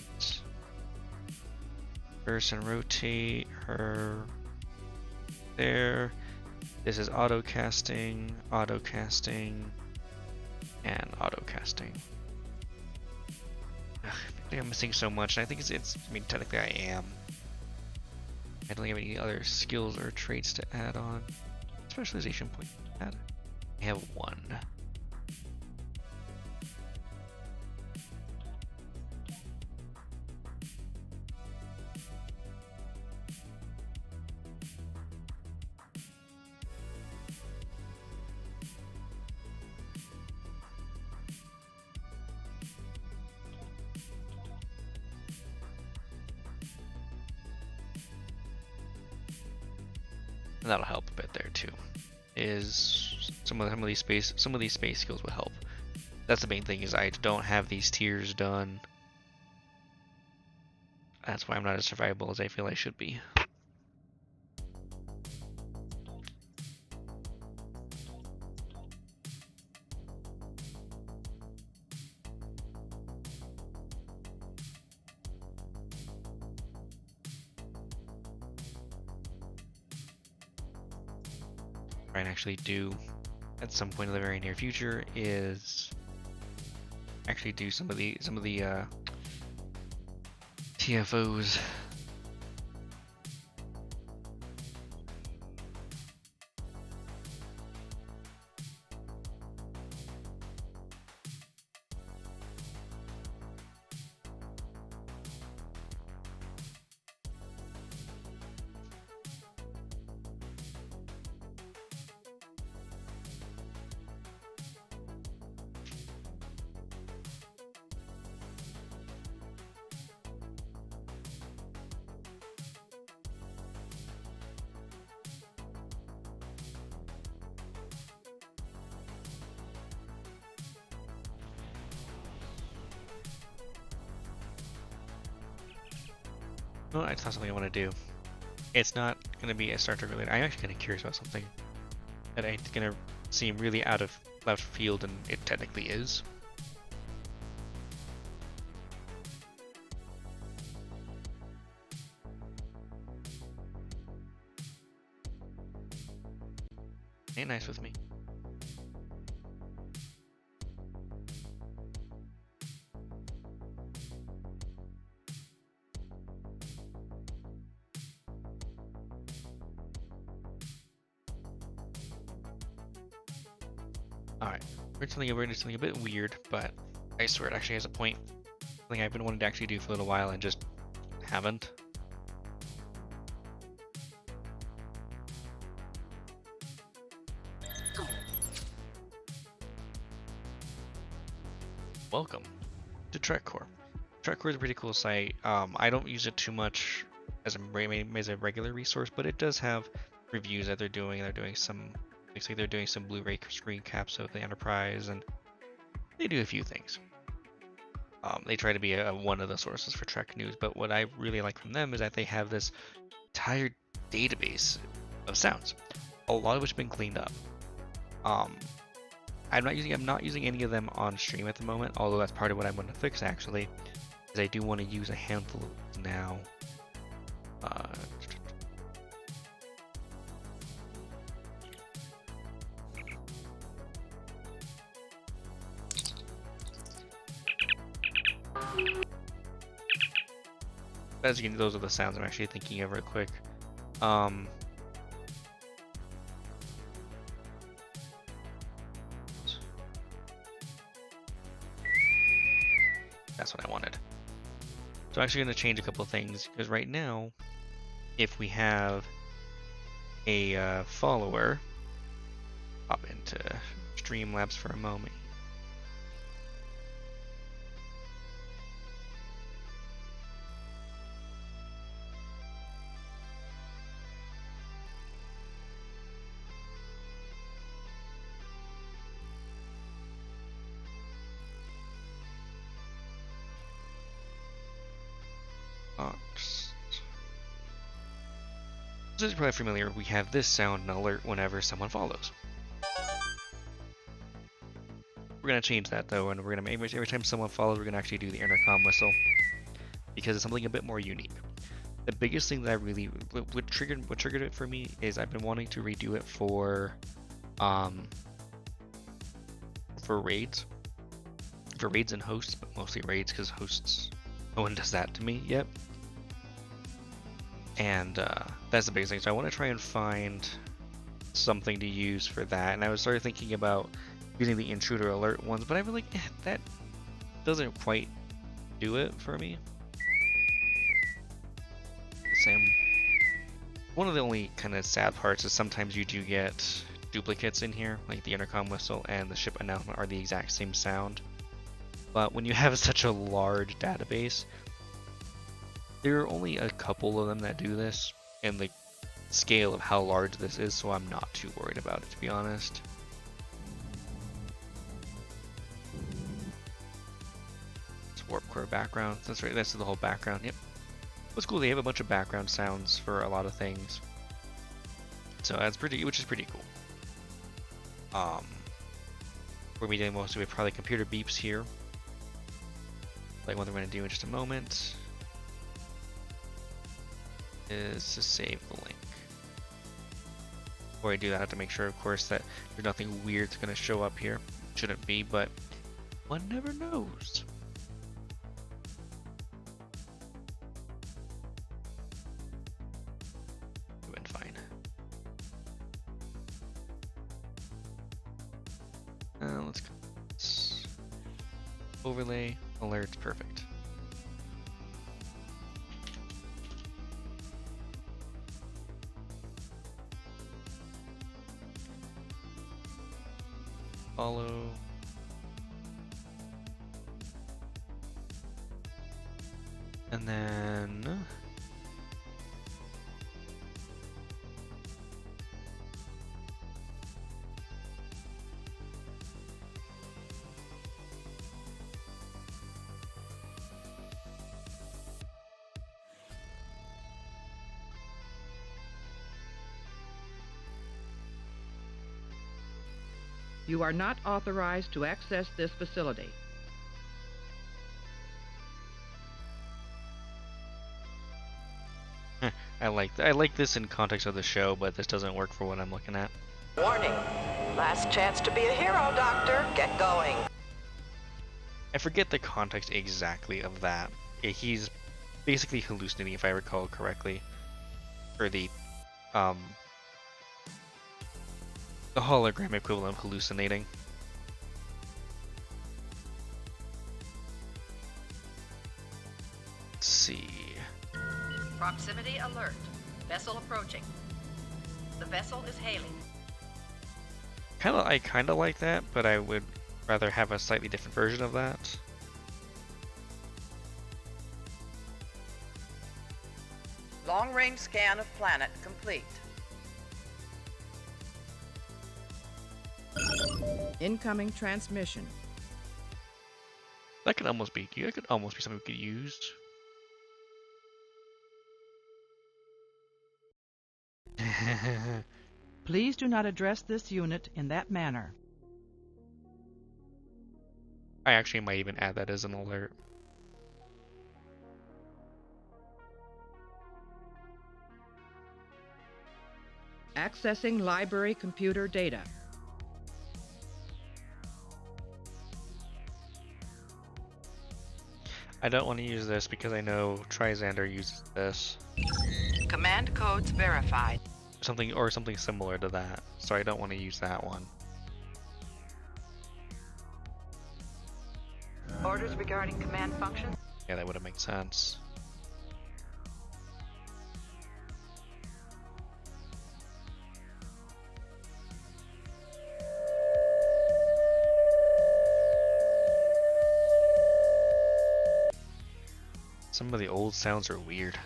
Burst and rotate her there. This is auto casting, and auto casting. I think I'm missing so much, and I think it's I mean, technically I am. I don't have any other skills or traits to add on. Specialization point to add. I have one. And that'll help a bit there too. Is some of these space skills will help. That's the main thing, is I don't have these tiers done. That's why I'm not as survivable as I feel I should be. Try and actually do at some point in the very near future is actually do some of the TFOs. Well, I thought something I want to do. It's not going to be a Star Trek related. I'm actually kind of curious about something that ain't going to seem really out of left field, and it technically is. Ain't nice with me. Alright, we're doing something a bit weird, but I swear it actually has a point. Something I've been wanting to actually do for a little while and just haven't. Welcome to Trek Core. Trek Core is a pretty cool site. I don't use it too much as a regular resource, but it does have reviews that they're doing. They're doing some, looks like they're doing some Blu-ray screen caps of the Enterprise, and they do a few things. They try to be one of the sources for Trek news, but what I really like from them is that they have this entire database of sounds, a lot of which have been cleaned up. I'm not using any of them on stream at the moment, although that's part of what I'm going to fix actually, is I do want to use a handful of them now. As you can, those are the sounds I'm actually thinking of real quick. That's what I wanted. So I'm actually going to change a couple of things, because right now, if we have a follower, pop into Streamlabs for a moment. This is probably familiar. We have this sound and alert whenever someone follows. We're gonna change that though, and we're gonna every time someone follows, we're gonna actually do the intercom whistle because it's something a bit more unique. The biggest thing that I really what triggered it for me is I've been wanting to redo it for raids, and hosts, but mostly raids because hosts, no one does that to me yet. And that's the biggest thing. So I want to try and find something to use for that. And I was started thinking about using the intruder alert ones, but I was like, that doesn't quite do it for me. Same. One of the only kind of sad parts is sometimes you do get duplicates in here, like the intercom whistle and the ship announcement are the exact same sound. But when you have such a large database, there are only a couple of them that do this, and the scale of how large this is, so I'm not too worried about it, to be honest. It's warp core background. That's right. That's the whole background. Yep. What's cool? They have a bunch of background sounds for a lot of things, so that's which is pretty cool. We're dealing mostly with probably computer beeps here, like what they're going to do in just a moment. Is to save the link. Before I do that, I have to make sure, of course, that there's nothing weird that's going to show up here. Shouldn't be, but one never knows. Doing fine. Let's overlay alerts. Perfect. Follow. And then you are not authorized to access this facility. I like this in context of the show, but this doesn't work for what I'm looking at. Warning. Last chance to be a hero, Doctor. Get going. I forget the context exactly of that. He's basically hallucinating, if I recall correctly. Or the hologram equivalent of hallucinating. Let's see. Proximity alert. Vessel approaching. The vessel is hailing. I kinda like that, but I would rather have a slightly different version of that. Long-range scan of planet complete. Incoming transmission. That could almost be something we could use. Please do not address this unit in that manner. I actually might even add that as an alert. Accessing library computer data. I don't want to use this because I know Trizander uses this. Command codes verified. Something similar to that. So I don't want to use that one. Orders regarding command functions? Yeah, that would have made sense. Some of the old sounds are weird.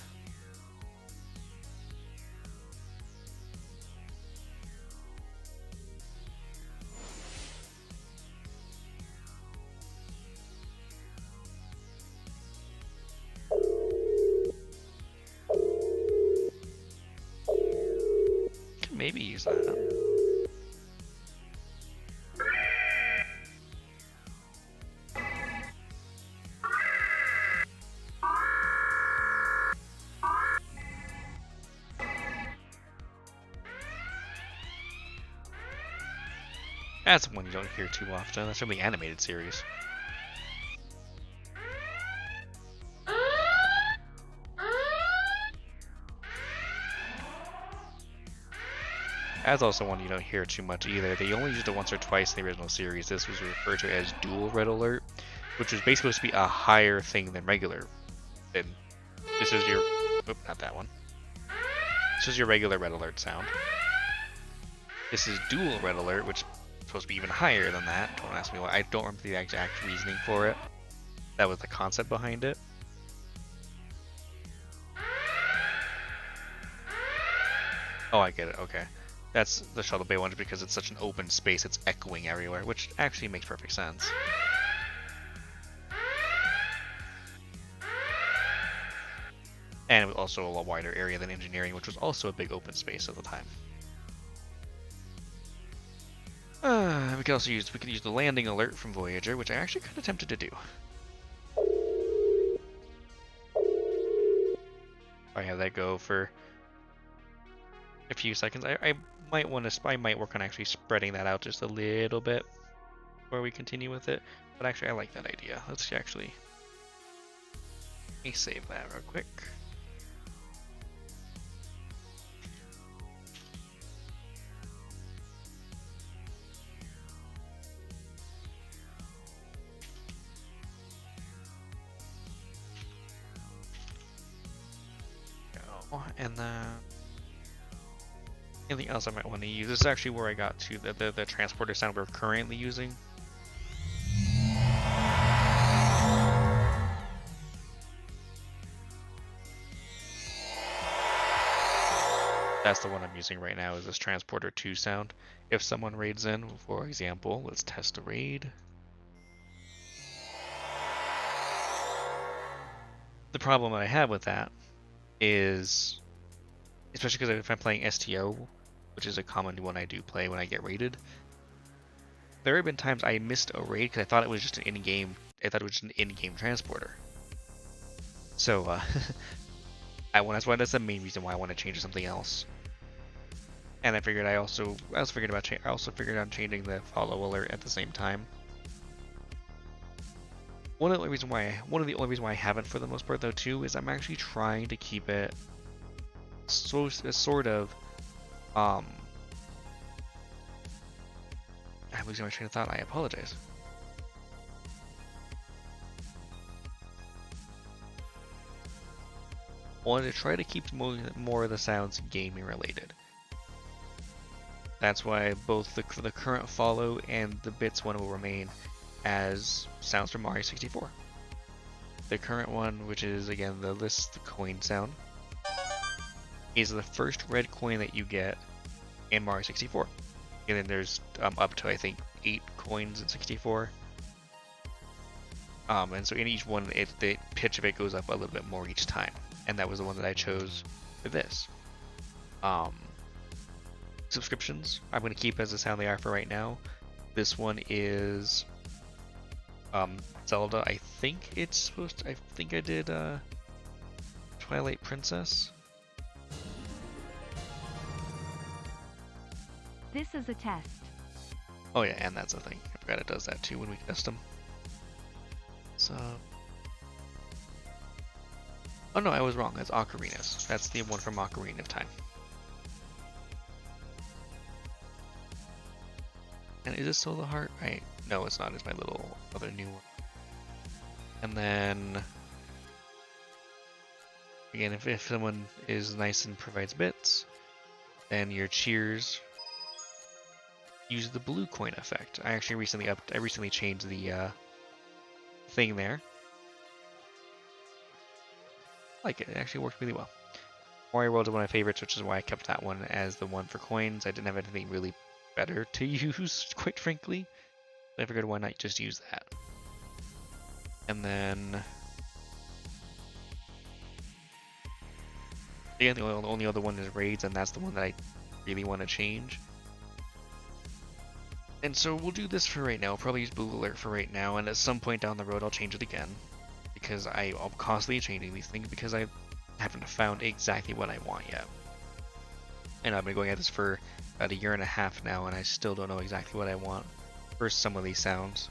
Can maybe use that. That's one you don't hear too often. That's from the animated series. That's also one you don't hear too much either. They only used it once or twice in the original series. This was referred to as dual red alert, which was basically supposed to be a higher thing than regular. And this is your... Oop, not that one. This is your regular red alert sound. This is dual red alert, which is supposed to be even higher than that. Don't ask me why. I don't remember the exact reasoning for it. That was the concept behind it. Oh, I get it. Okay. That's the Shuttle Bay one because it's such an open space, it's echoing everywhere, which actually makes perfect sense. And it was also a lot wider area than engineering, which was also a big open space at the time. We could also use the landing alert from Voyager, which I actually kind of tempted to do. I have that go for a few seconds. I might work on actually spreading that out just a little bit before we continue with it. But actually, I like that idea. Let's actually let me save that real quick. And then anything else I might want to use. This is actually where I got to the transporter sound we're currently using. That's the one I'm using right now, is this transporter 2 sound. If someone raids in, for example, let's test a raid. The problem that I have with that is, especially because if I'm playing STO, which is a common one I do play when I get raided, there have been times I missed a raid because I thought it was just an in-game. I thought it was just an in-game transporter. So that's the main reason why I want to change to something else. And I figured I also figured on changing the follow alert at the same time. One of the only reasons why I haven't for the most part though too is I'm actually trying to keep it sort of I'm losing my train of thought. I apologize. I wanted to try to keep more of the sounds gaming related. That's why both the current follow and the bits one will remain as sounds from Mario 64. The current one, which is again the coin sound, is the first red coin that you get in Mario 64. And then there's up to I think 8 coins in 64. And so in each one, the pitch of it goes up a little bit more each time. And that was the one that I chose for this. Subscriptions, I'm going to keep as the sound they are for right now. This one is Zelda. I think I did Twilight Princess. This is a test. Oh yeah, and that's a thing. I forgot it does that too when we test them. So... Oh no, I was wrong. That's Ocarinas. That's the one from Ocarina of Time. And is it still the heart? No, it's not. It's my little other new one. And then again, if someone is nice and provides bits, then your cheers use the blue coin effect. I recently changed the thing there. I like it. It actually worked really well. Mario World is one of my favorites, which is why I kept that one as the one for coins. I didn't have anything really better to use, quite frankly. I figured why not just use that. And then again, the only other one is raids, and that's the one that I really want to change. And so we'll do this for right now. I'll probably use Blue Alert for right now, and at some point down the road I'll change it again. Because I'm constantly changing these things because I haven't found exactly what I want yet. And I've been going at this for about 1.5 years now, and I still don't know exactly what I want for some of these sounds.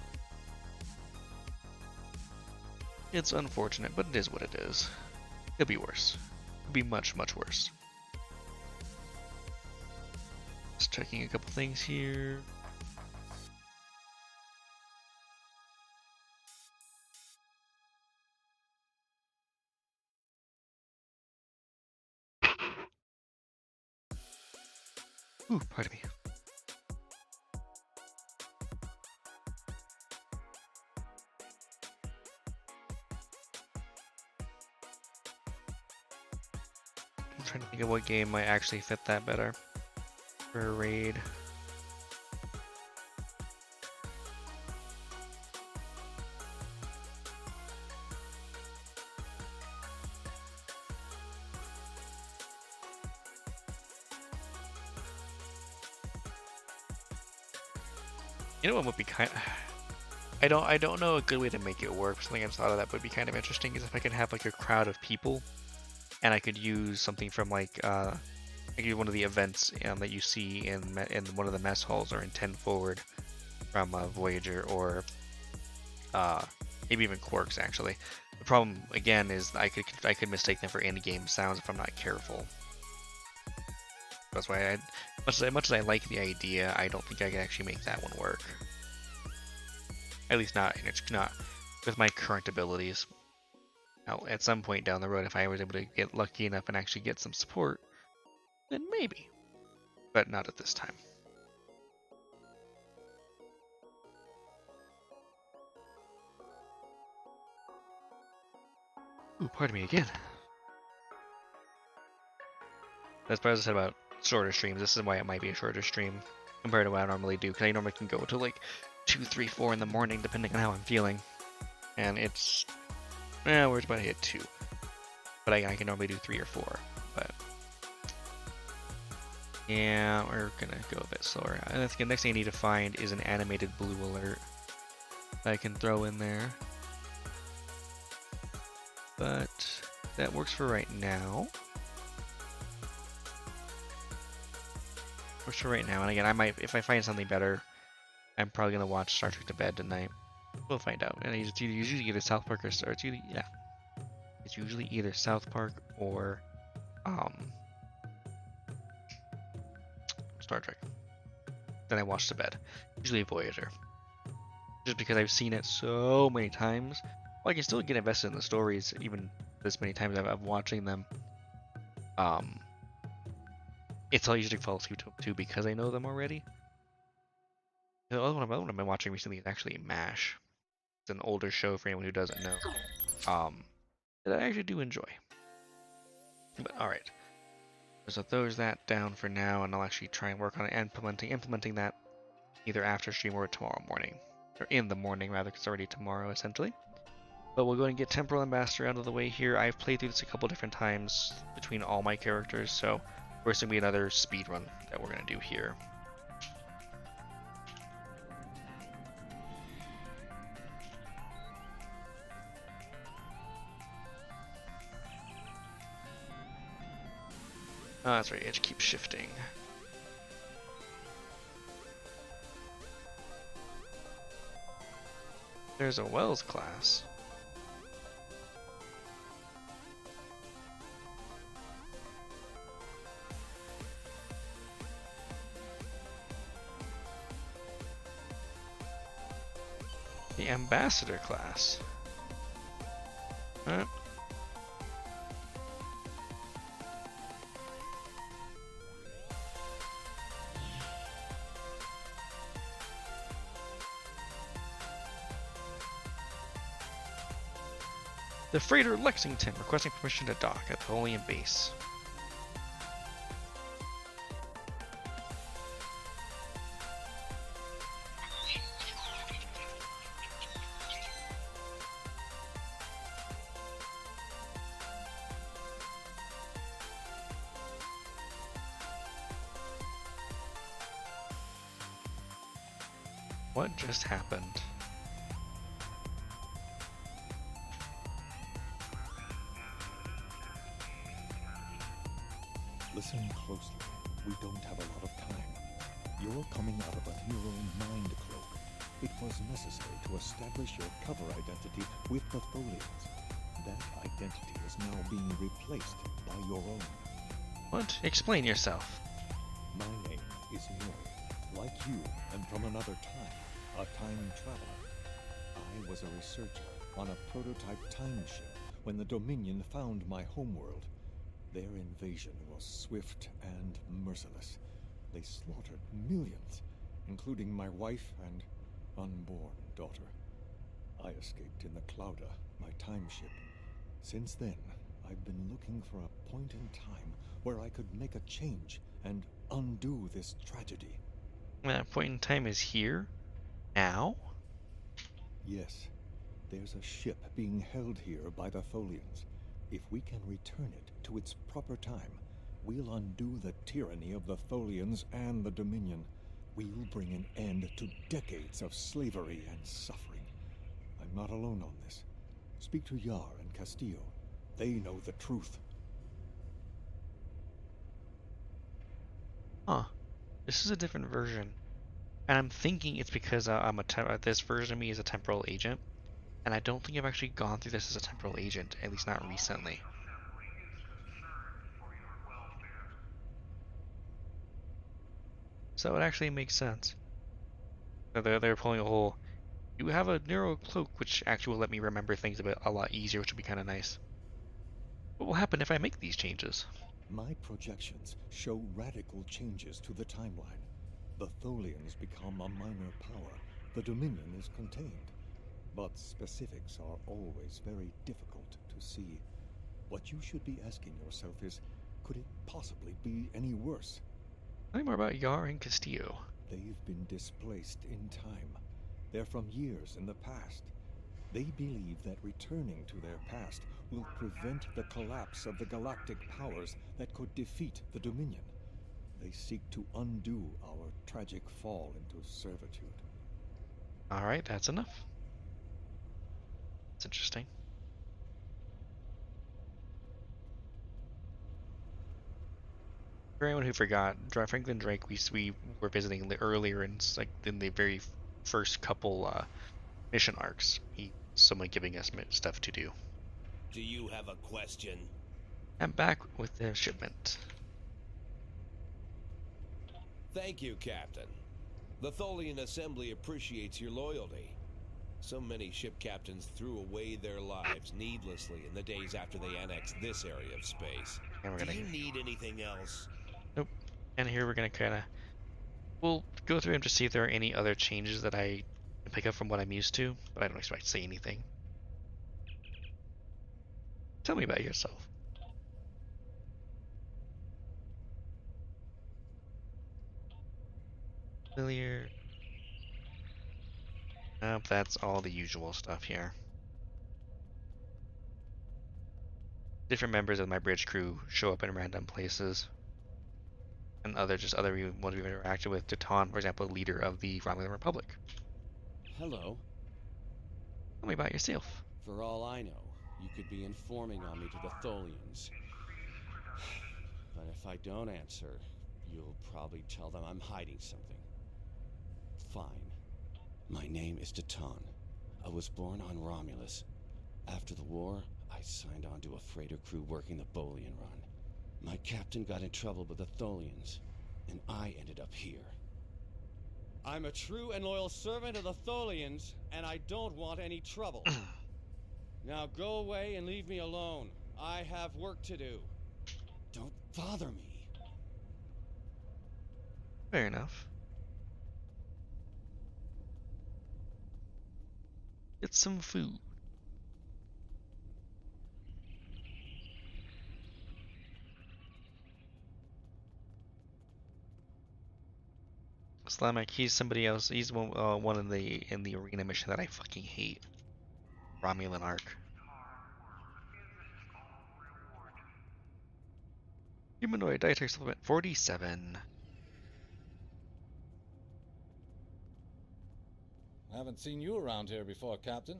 It's unfortunate, but it is what it is. Could be worse. Could be much, much worse. Just checking a couple things here. Ooh, pardon me. I'm trying to think of what game might actually fit that better for a raid. You know what would be kind of... I don't know a good way to make it work. Something I've thought of that would be kind of interesting is if I could have like a crowd of people, and I could use something from like one of the events that you see in one of the mess halls or in 10 Forward from Voyager, or maybe even Quarks actually. The problem again is I could mistake them for in-game sounds if I'm not careful. That's why much as I like the idea, I don't think I can actually make that one work. At least not with my current abilities. Now, at some point down the road, if I was able to get lucky enough and actually get some support, then maybe. But not at this time. Ooh, pardon me again. That's what I said about shorter streams. This is why it might be a shorter stream compared to what I normally do, because I normally can go to like 2, 3, 4 in the morning depending on how I'm feeling. And it's... we're about to hit 2. But I can normally do 3 or 4. But... yeah, we're gonna go a bit slower. I think the next thing I need to find is an animated blue alert that I can throw in there. But that works for right now. Works for right now. And again, I might, if I find something better, I'm probably gonna watch Star Trek to bed tonight. We'll find out. And it's usually either South Park or Star. It's usually either South Park or Star Trek. Then I watch to bed. Usually Voyager. Just because I've seen it so many times. Well, I can still get invested in the stories even this many times I've watching them. It's all usually fall asleep to because I know them already. The other one I've been watching recently is actually MASH. It's an older show for anyone who doesn't know. That I actually do enjoy. But alright. So there's that down for now, and I'll actually try and work on implementing that either after stream or tomorrow morning. Or in the morning rather, because it's already tomorrow essentially. But we'll go ahead and get Temporal Ambassador out of the way here. I've played through this a couple different times between all my characters, so first going to be another speed run that we're going to do here. Oh, that's right, edge keeps shifting. There's a Wells class. The Ambassador class. Alright. The freighter Lexington requesting permission to dock at the Tholian base. What just happened? Listen closely. We don't have a lot of time. You're coming out of a hero mind cloak. It was necessary to establish your cover identity with the Tholians. That identity is now being replaced by your own. What? Explain yourself. My name is Nori. Like you, and from another time, a time traveler. I was a researcher on a prototype time ship when the Dominion found my homeworld. Their invasion was swift and merciless. They slaughtered millions, including my wife and unborn daughter. I escaped in the Clouda, my time ship. Since then, I've been looking for a point in time where I could make a change and undo this tragedy. That point in time is here? Now? Yes. There's a ship being held here by the Tholians. If we can return it to its proper time, we'll undo the tyranny of the Tholians and the Dominion. We'll bring an end to decades of slavery and suffering. I'm not alone on this. Speak to Yar and Castillo. They know the truth. Huh. This is a different version. And I'm thinking it's because this version of me is a temporal agent. And I don't think I've actually gone through this as a temporal agent, at least not recently. So it actually makes sense. So they're pulling a whole, you have a neuro cloak, which actually will let me remember things a lot easier, which would be kind of nice. What will happen if I make these changes? My projections show radical changes to the timeline. The Tholians become a minor power. The Dominion is contained. But specifics are always very difficult to see. What you should be asking yourself is, could it possibly be any worse? Tell me more about Yar and Castillo. They've been displaced in time. They're from years in the past. They believe that returning to their past will prevent the collapse of the galactic powers that could defeat the Dominion. They seek to undo our tragic fall into servitude. Alright, that's enough. It's interesting. For anyone who forgot, Franklin Drake, we were visiting earlier in the very first couple mission arcs. Someone giving us stuff to do. Do you have a question? I'm back with the shipment. Thank you, Captain. The Tholian Assembly appreciates your loyalty. So many ship captains threw away their lives needlessly in the days after they annexed this area of space. Do you need anything else? Nope. And here we're gonna we'll go through and just see if there are any other changes that I can pick up from what I'm used to, but I don't expect to say anything. Tell me about yourself. Familiar. Nope, that's all the usual stuff here. Different members of my bridge crew show up in random places. And other ones we've interacted with. Teton, for example, leader of the Romulan Republic. Hello. Tell me about yourself. For all I know, you could be informing on me to the Tholians. But if I don't answer, you'll probably tell them I'm hiding something. Fine. My name is Teton. I was born on Romulus. After the war, I signed on to a freighter crew working the Bolian run. My captain got in trouble with the Tholians, and I ended up here. I'm a true and loyal servant of the Tholians, and I don't want any trouble. Now go away and leave me alone. I have work to do. Don't bother me. Fair enough. Get some food. Slamak, he's somebody else. He's one in the arena mission that I fucking hate. Romulan arc. Humanoid dietary supplement 47. Haven't seen you around here before, Captain.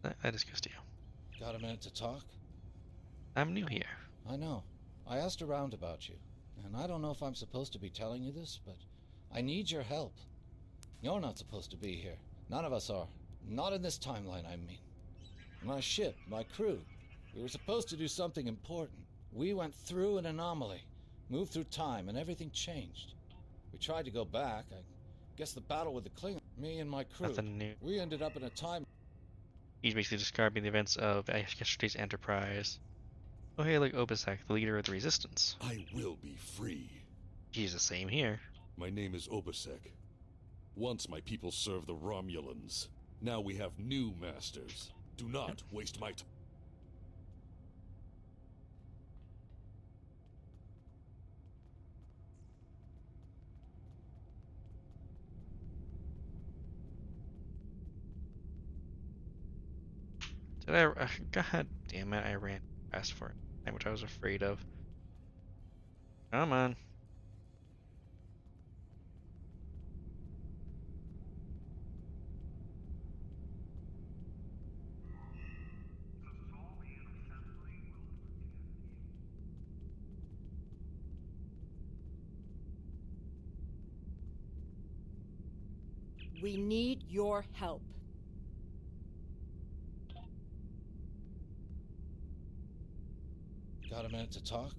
That is good to you. Got a minute to talk? I'm new here. I know. I asked around about you, and I don't know if I'm supposed to be telling you this, but I need your help. You're not supposed to be here. None of us are. Not in this timeline, I mean. My ship, my crew, we were supposed to do something important. We went through an anomaly, moved through time, and everything changed. We tried to go back. I guess the battle with the Klingons, me and my crew, Nothing new. we ended up in a time... He's basically describing the events of yesterday's Enterprise. Oh hey, look, Obisek, the leader of the Resistance. I will be free. He's the same here. My name is Obisek. Once my people served the Romulans. Now we have new masters. Do not waste my time. Did I? God damn it! I ran fast for it, which I was afraid of. Come on. We need your help. Got a minute to talk?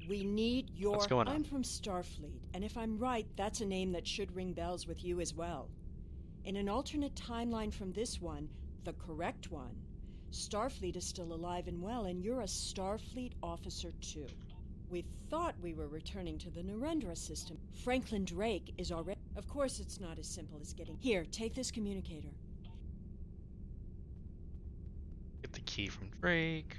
We need your... What's going on? I'm from Starfleet, and if I'm right, that's a name that should ring bells with you as well. In an alternate timeline from this one, the correct one, Starfleet is still alive and well, and you're a Starfleet officer too. We thought we were returning to the Narendra system. Franklin Drake is already... Of course it's not as simple as getting... Here, take this communicator. Get the key from Drake.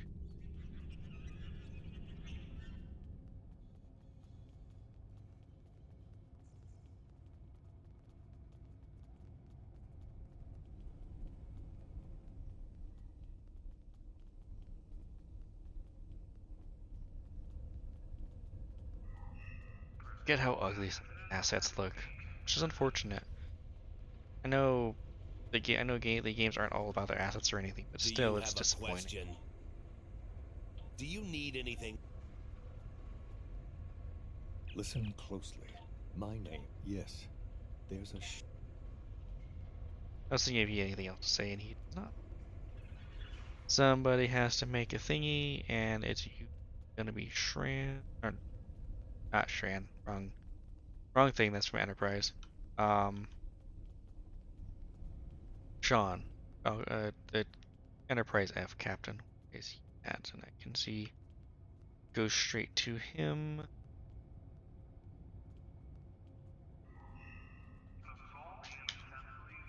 Get how ugly some assets look, which is unfortunate. I know the games aren't all about their assets or anything, but still, it's disappointing. Question? Do you need anything? Listen closely. My name, yes. There's a I was thinking if he had anything else to say, and he does not. Somebody has to make a thingy, and it's gonna be Shran, or not Shran. Wrong thing. That's from Enterprise. Sean. Oh, the Enterprise F captain is he at, and I can see. Go straight to him.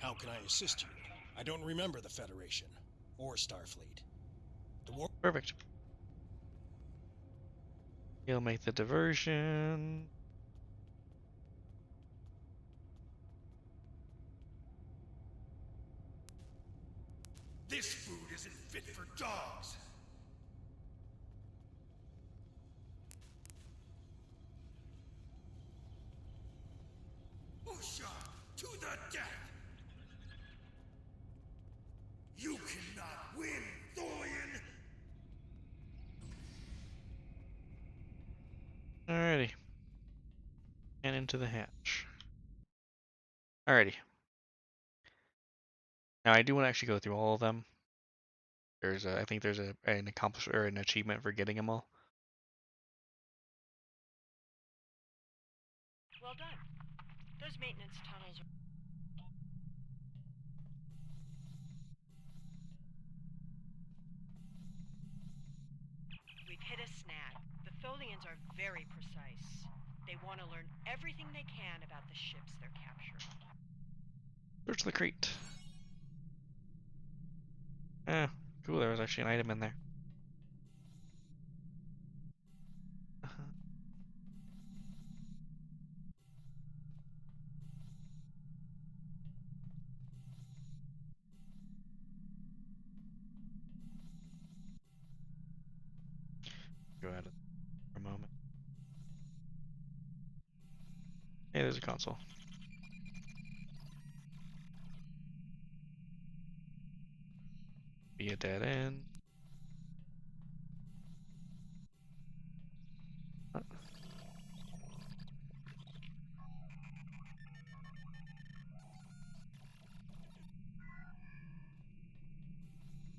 How can I assist you? I don't remember the Federation or Starfleet. The war. Perfect. He'll make the diversion. This food isn't fit for dogs. Usha, to the death! You cannot win, Thorian! Alrighty. And into the hatch. Alrighty. Now I do want to actually go through all of them. I think there's an accomplishment or an achievement for getting them all. Well done. Those maintenance tunnels are... Tholians are very precise. They want to learn everything they can about the ships they're capturing. Search the crate. Ah, cool, there was actually an item in there. Go ahead for a moment. Hey, there's a console. Be a dead end.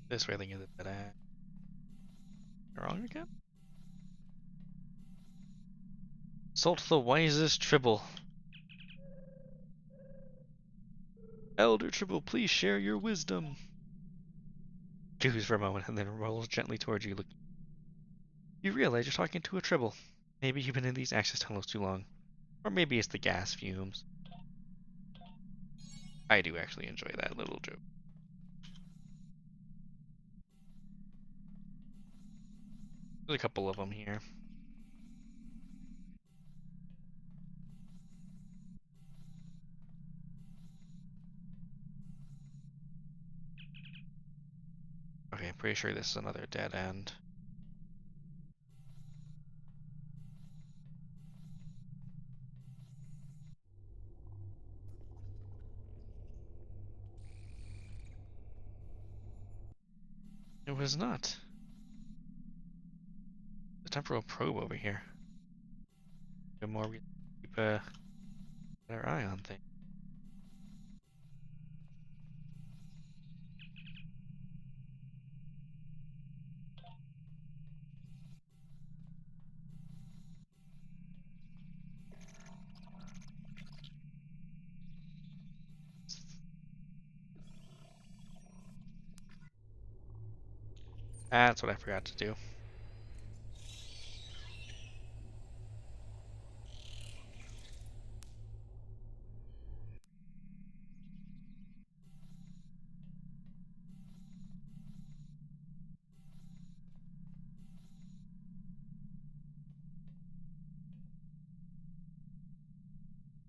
This railing is a dead end. Wrong again? Consult the wisest Tribble. Elder Tribble, please share your wisdom. Chews for a moment and then rolls gently towards you. Look, you realize you're talking to a Tribble. Maybe you've been in these access tunnels too long. Or maybe it's the gas fumes. I do actually enjoy that little joke. There's a couple of them here. Okay, I'm pretty sure this is another dead end. It was not. The temporal probe over here. The more we keep our eye on things. That's what I forgot to do.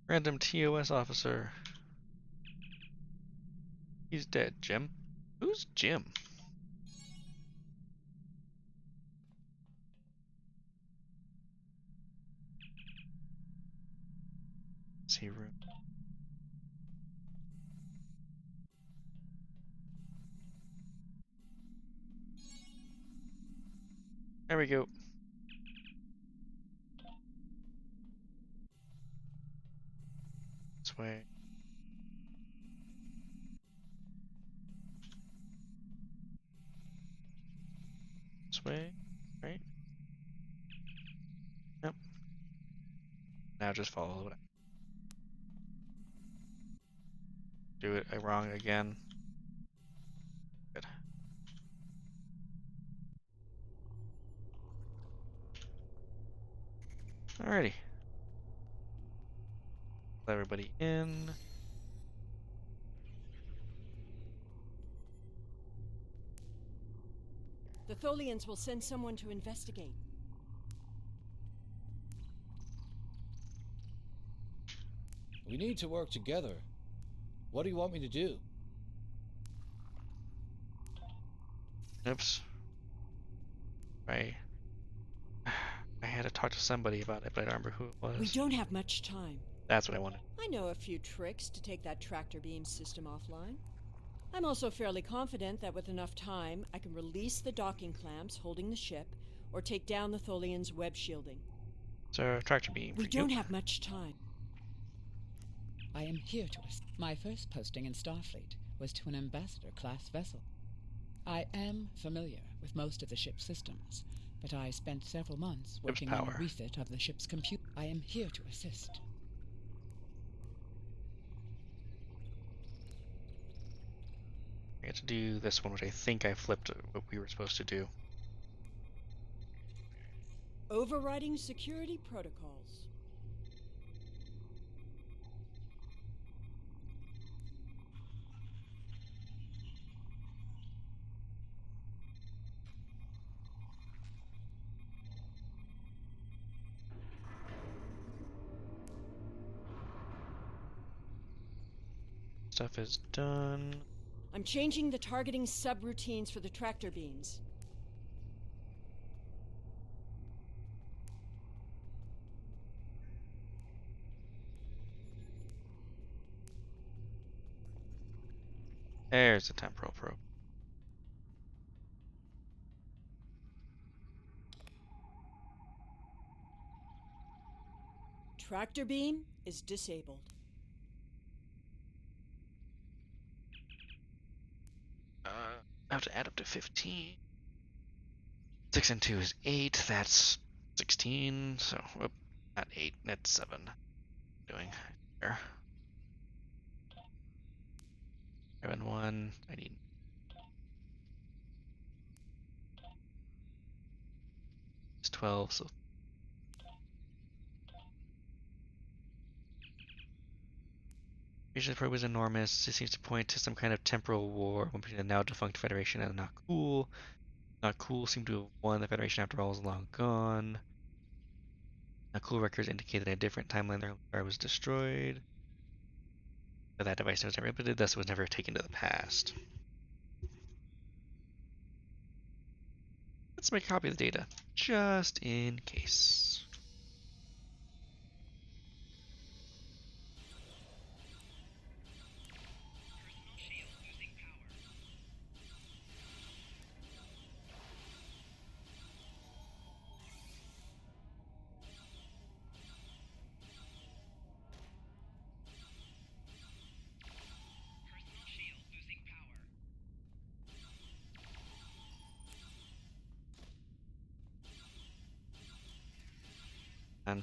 Random TOS officer. He's dead, Jim. Who's Jim? See room. There we go. This way. This way, right? Yep. Now just follow it. Do it wrong again. Good. Alrighty. Let everybody in. The Tholians will send someone to investigate. We need to work together. What do you want me to do? Oops. I had to talk to somebody about it, but I don't remember who it was. We don't have much time. That's what I wanted. I know a few tricks to take that tractor beam system offline. I'm also fairly confident that with enough time, I can release the docking clamps holding the ship, or take down the Tholians' web shielding. So, tractor beam. We don't have much time. I am here to my first posting in Starfleet was to an ambassador-class vessel. I am familiar with most of the ship's systems, but I spent several months working on a refit of the ship's computer. I am here to assist. I get to do this one, which I think I flipped what we were supposed to do. Overriding security protocols. Stuff is done. I'm changing the targeting subroutines for the tractor beams. There's the temporal probe. Tractor beam is disabled. I have to add up to 15. 6 and 2 is 8. That's 16. So, whoop, not 8. That's 7. Doing there. 7, 1. I need. It's 12. So. The probe is enormous. It seems to point to some kind of temporal war between the now defunct Federation and Not Cool. Not Cool seem to have won. The Federation, after all, is long gone. Not Cool records indicate that a different timeline their empire was destroyed. But that device was never implemented, thus it was never taken to the past. Let's make a copy of the data, just in case. And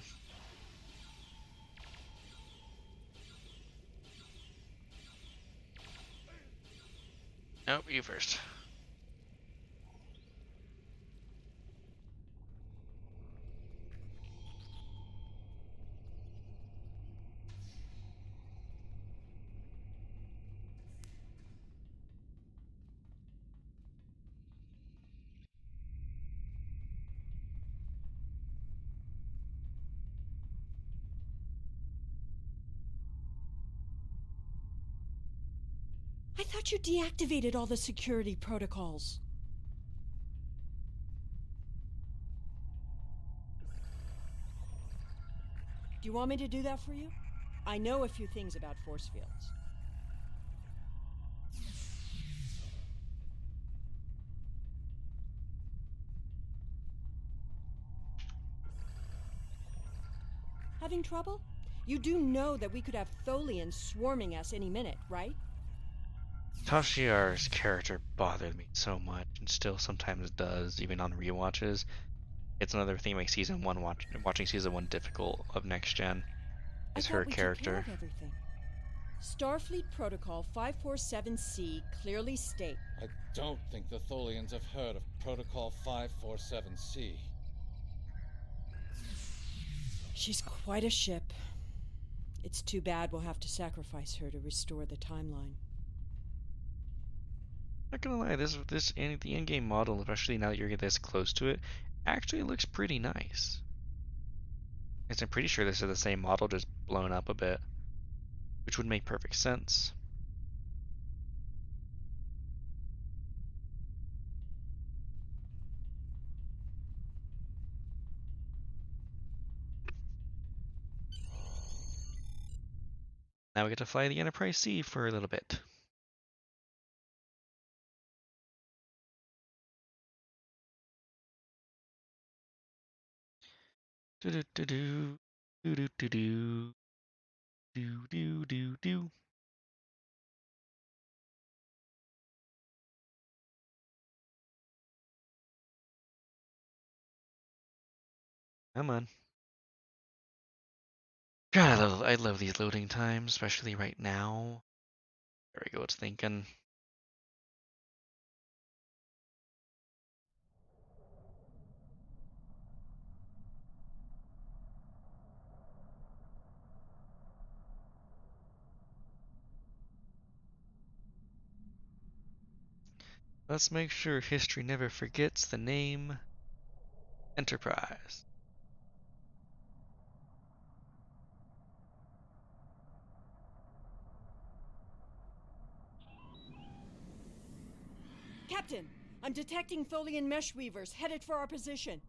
nope, you first. I thought you deactivated all the security protocols. Do you want me to do that for you? I know a few things about force fields. Having trouble? You do know that we could have Tholians swarming us any minute, right? Tashiar's character bothered me so much, and still sometimes does, even on rewatches. It's another thing that makes season 1 watching season 1 difficult of next gen. Is her we character. Took care of everything. Starfleet Protocol 547C clearly state. I don't think the Tholians have heard of Protocol 547C. She's quite a ship. It's too bad we'll have to sacrifice her to restore the timeline. Not gonna lie, the in-game model, especially now that you're this close to it, actually looks pretty nice. I'm pretty sure this is the same model, just blown up a bit, which would make perfect sense. Now we get to fly the Enterprise C for a little bit. Do do do do do do do do do do do do. Come on. God, I love these loading times, especially right now. There we go, it's thinking. Let's make sure history never forgets the name Enterprise. Captain, I'm detecting Tholian mesh weavers headed for our position.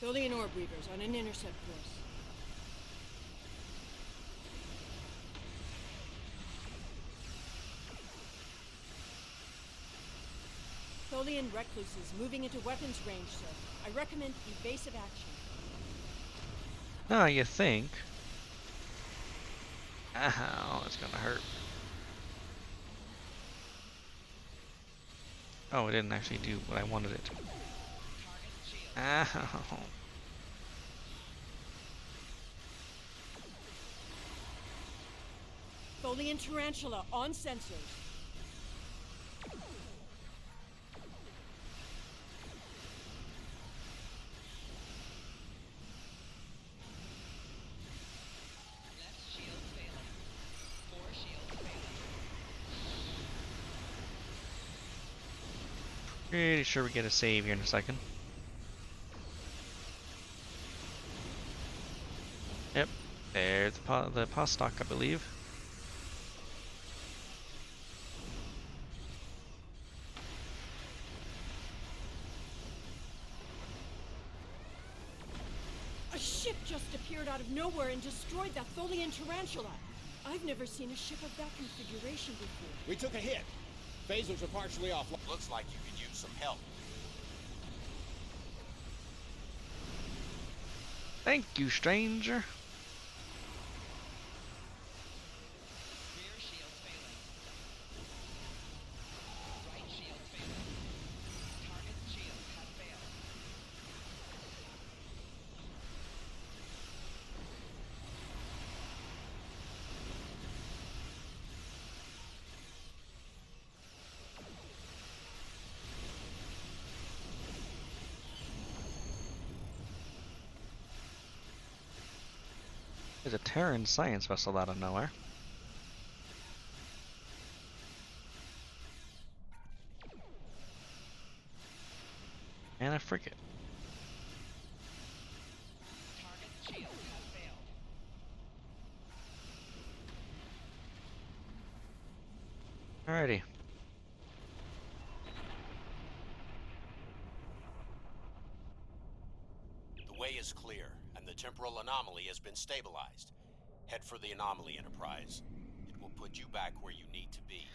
Tholian orb weavers on an intercept course. Tholian recluses moving into weapons range, sir. I recommend evasive action. Ah, you think? Ow, it's gonna hurt. Oh, it didn't actually do what I wanted it to. Ow. Tholian tarantula on sensors. Pretty sure we get a save here in a second. Yep, there's the stock, I believe. A ship just appeared out of nowhere and destroyed that Tholian tarantula. I've never seen a ship of that configuration before. We took a hit. Phasers are partially off. Looks like you could use some help. Thank you, stranger. There's a Terran science vessel out of nowhere. And a frigate. Alrighty. The way is clear, and the temporal anomaly has been stabilized. Head for the anomaly, Enterprise. It will put you back where you need to be.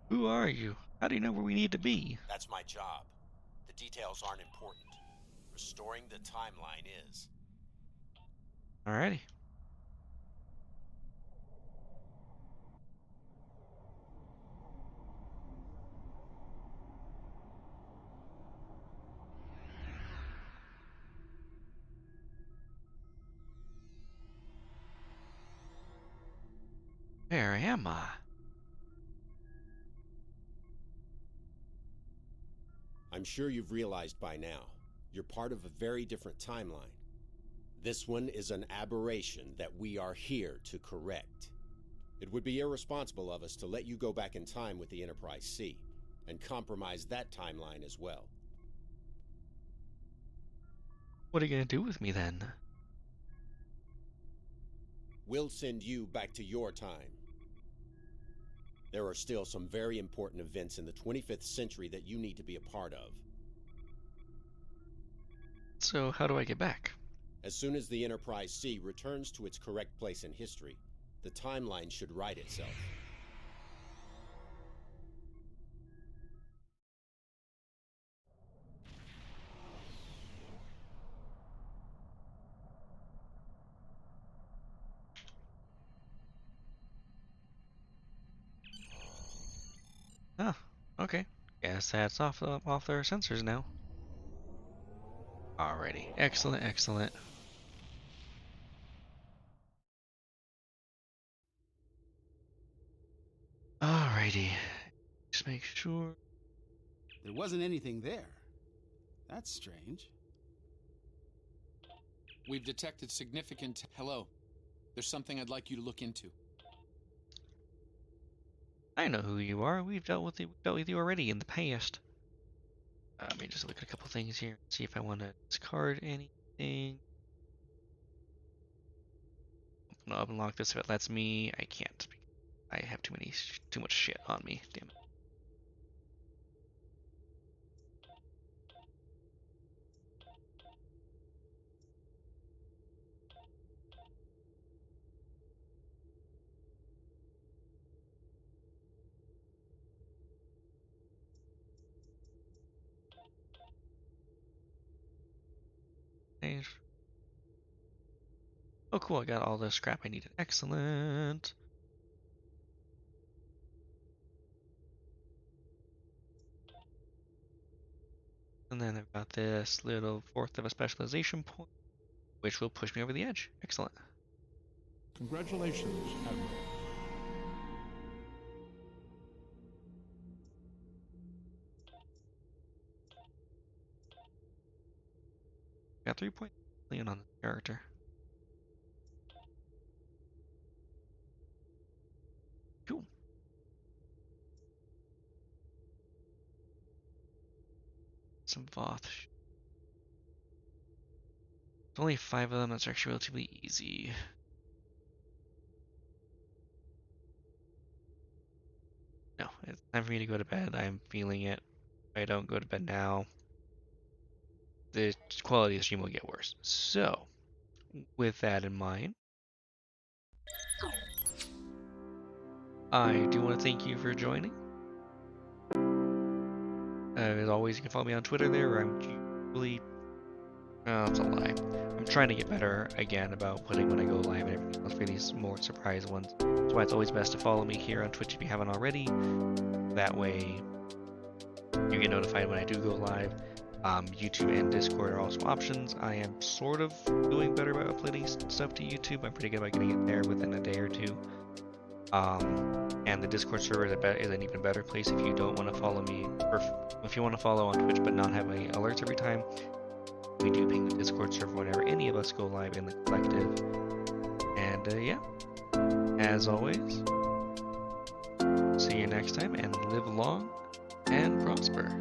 Who are you? How do you know where we need to be? That's my job. The details aren't important. Restoring the timeline is. Alrighty. Where am I? I'm sure you've realized by now, you're part of a very different timeline. This one is an aberration that we are here to correct. It would be irresponsible of us to let you go back in time with the Enterprise C, and compromise that timeline as well. What are you gonna do with me then? We'll send you back to your time. There are still some very important events in the 25th century that you need to be a part of. So how do I get back? As soon as the Enterprise C returns to its correct place in history, the timeline should right itself. Oh, okay. Guess that's off their sensors now. Alrighty. Excellent, excellent. Alrighty. Just make sure. There wasn't anything there. That's strange. We've detected significant... Hello. There's something I'd like you to look into. I know who you are. We've dealt with you already in the past. Let me just look at a couple things here. See if I want to discard anything. Open up and unlock this if it lets me. I can't. I have too much shit on me. Damn it. Oh, cool. I got all the scrap I needed. Excellent. And then I've got this little fourth of a specialization point, which will push me over the edge. Excellent. Congratulations, Admiral. Got 3 million on this character. Cool. Some Voth. There's only 5 of them. That's actually relatively easy. No, it's time for me to go to bed. I'm feeling it. If I don't go to bed now, the quality of the stream will get worse. So, with that in mind, I do want to thank you for joining. As always, you can follow me on Twitter there, where I'm usually... Oh, that's a lie. I'm trying to get better, again, about putting when I go live and everything else for these more surprise ones. That's why it's always best to follow me here on Twitch if you haven't already. That way, you get notified when I do go live. YouTube and Discord are also options. I am sort of doing better about uploading stuff to YouTube. I'm pretty good about getting it there within a day or two. And the Discord server is an even better place if you don't want to follow me, or if you want to follow on Twitch but not have any alerts every time. We do ping the Discord server whenever any of us go live in the collective. And yeah, as always, see you next time, and live long and prosper.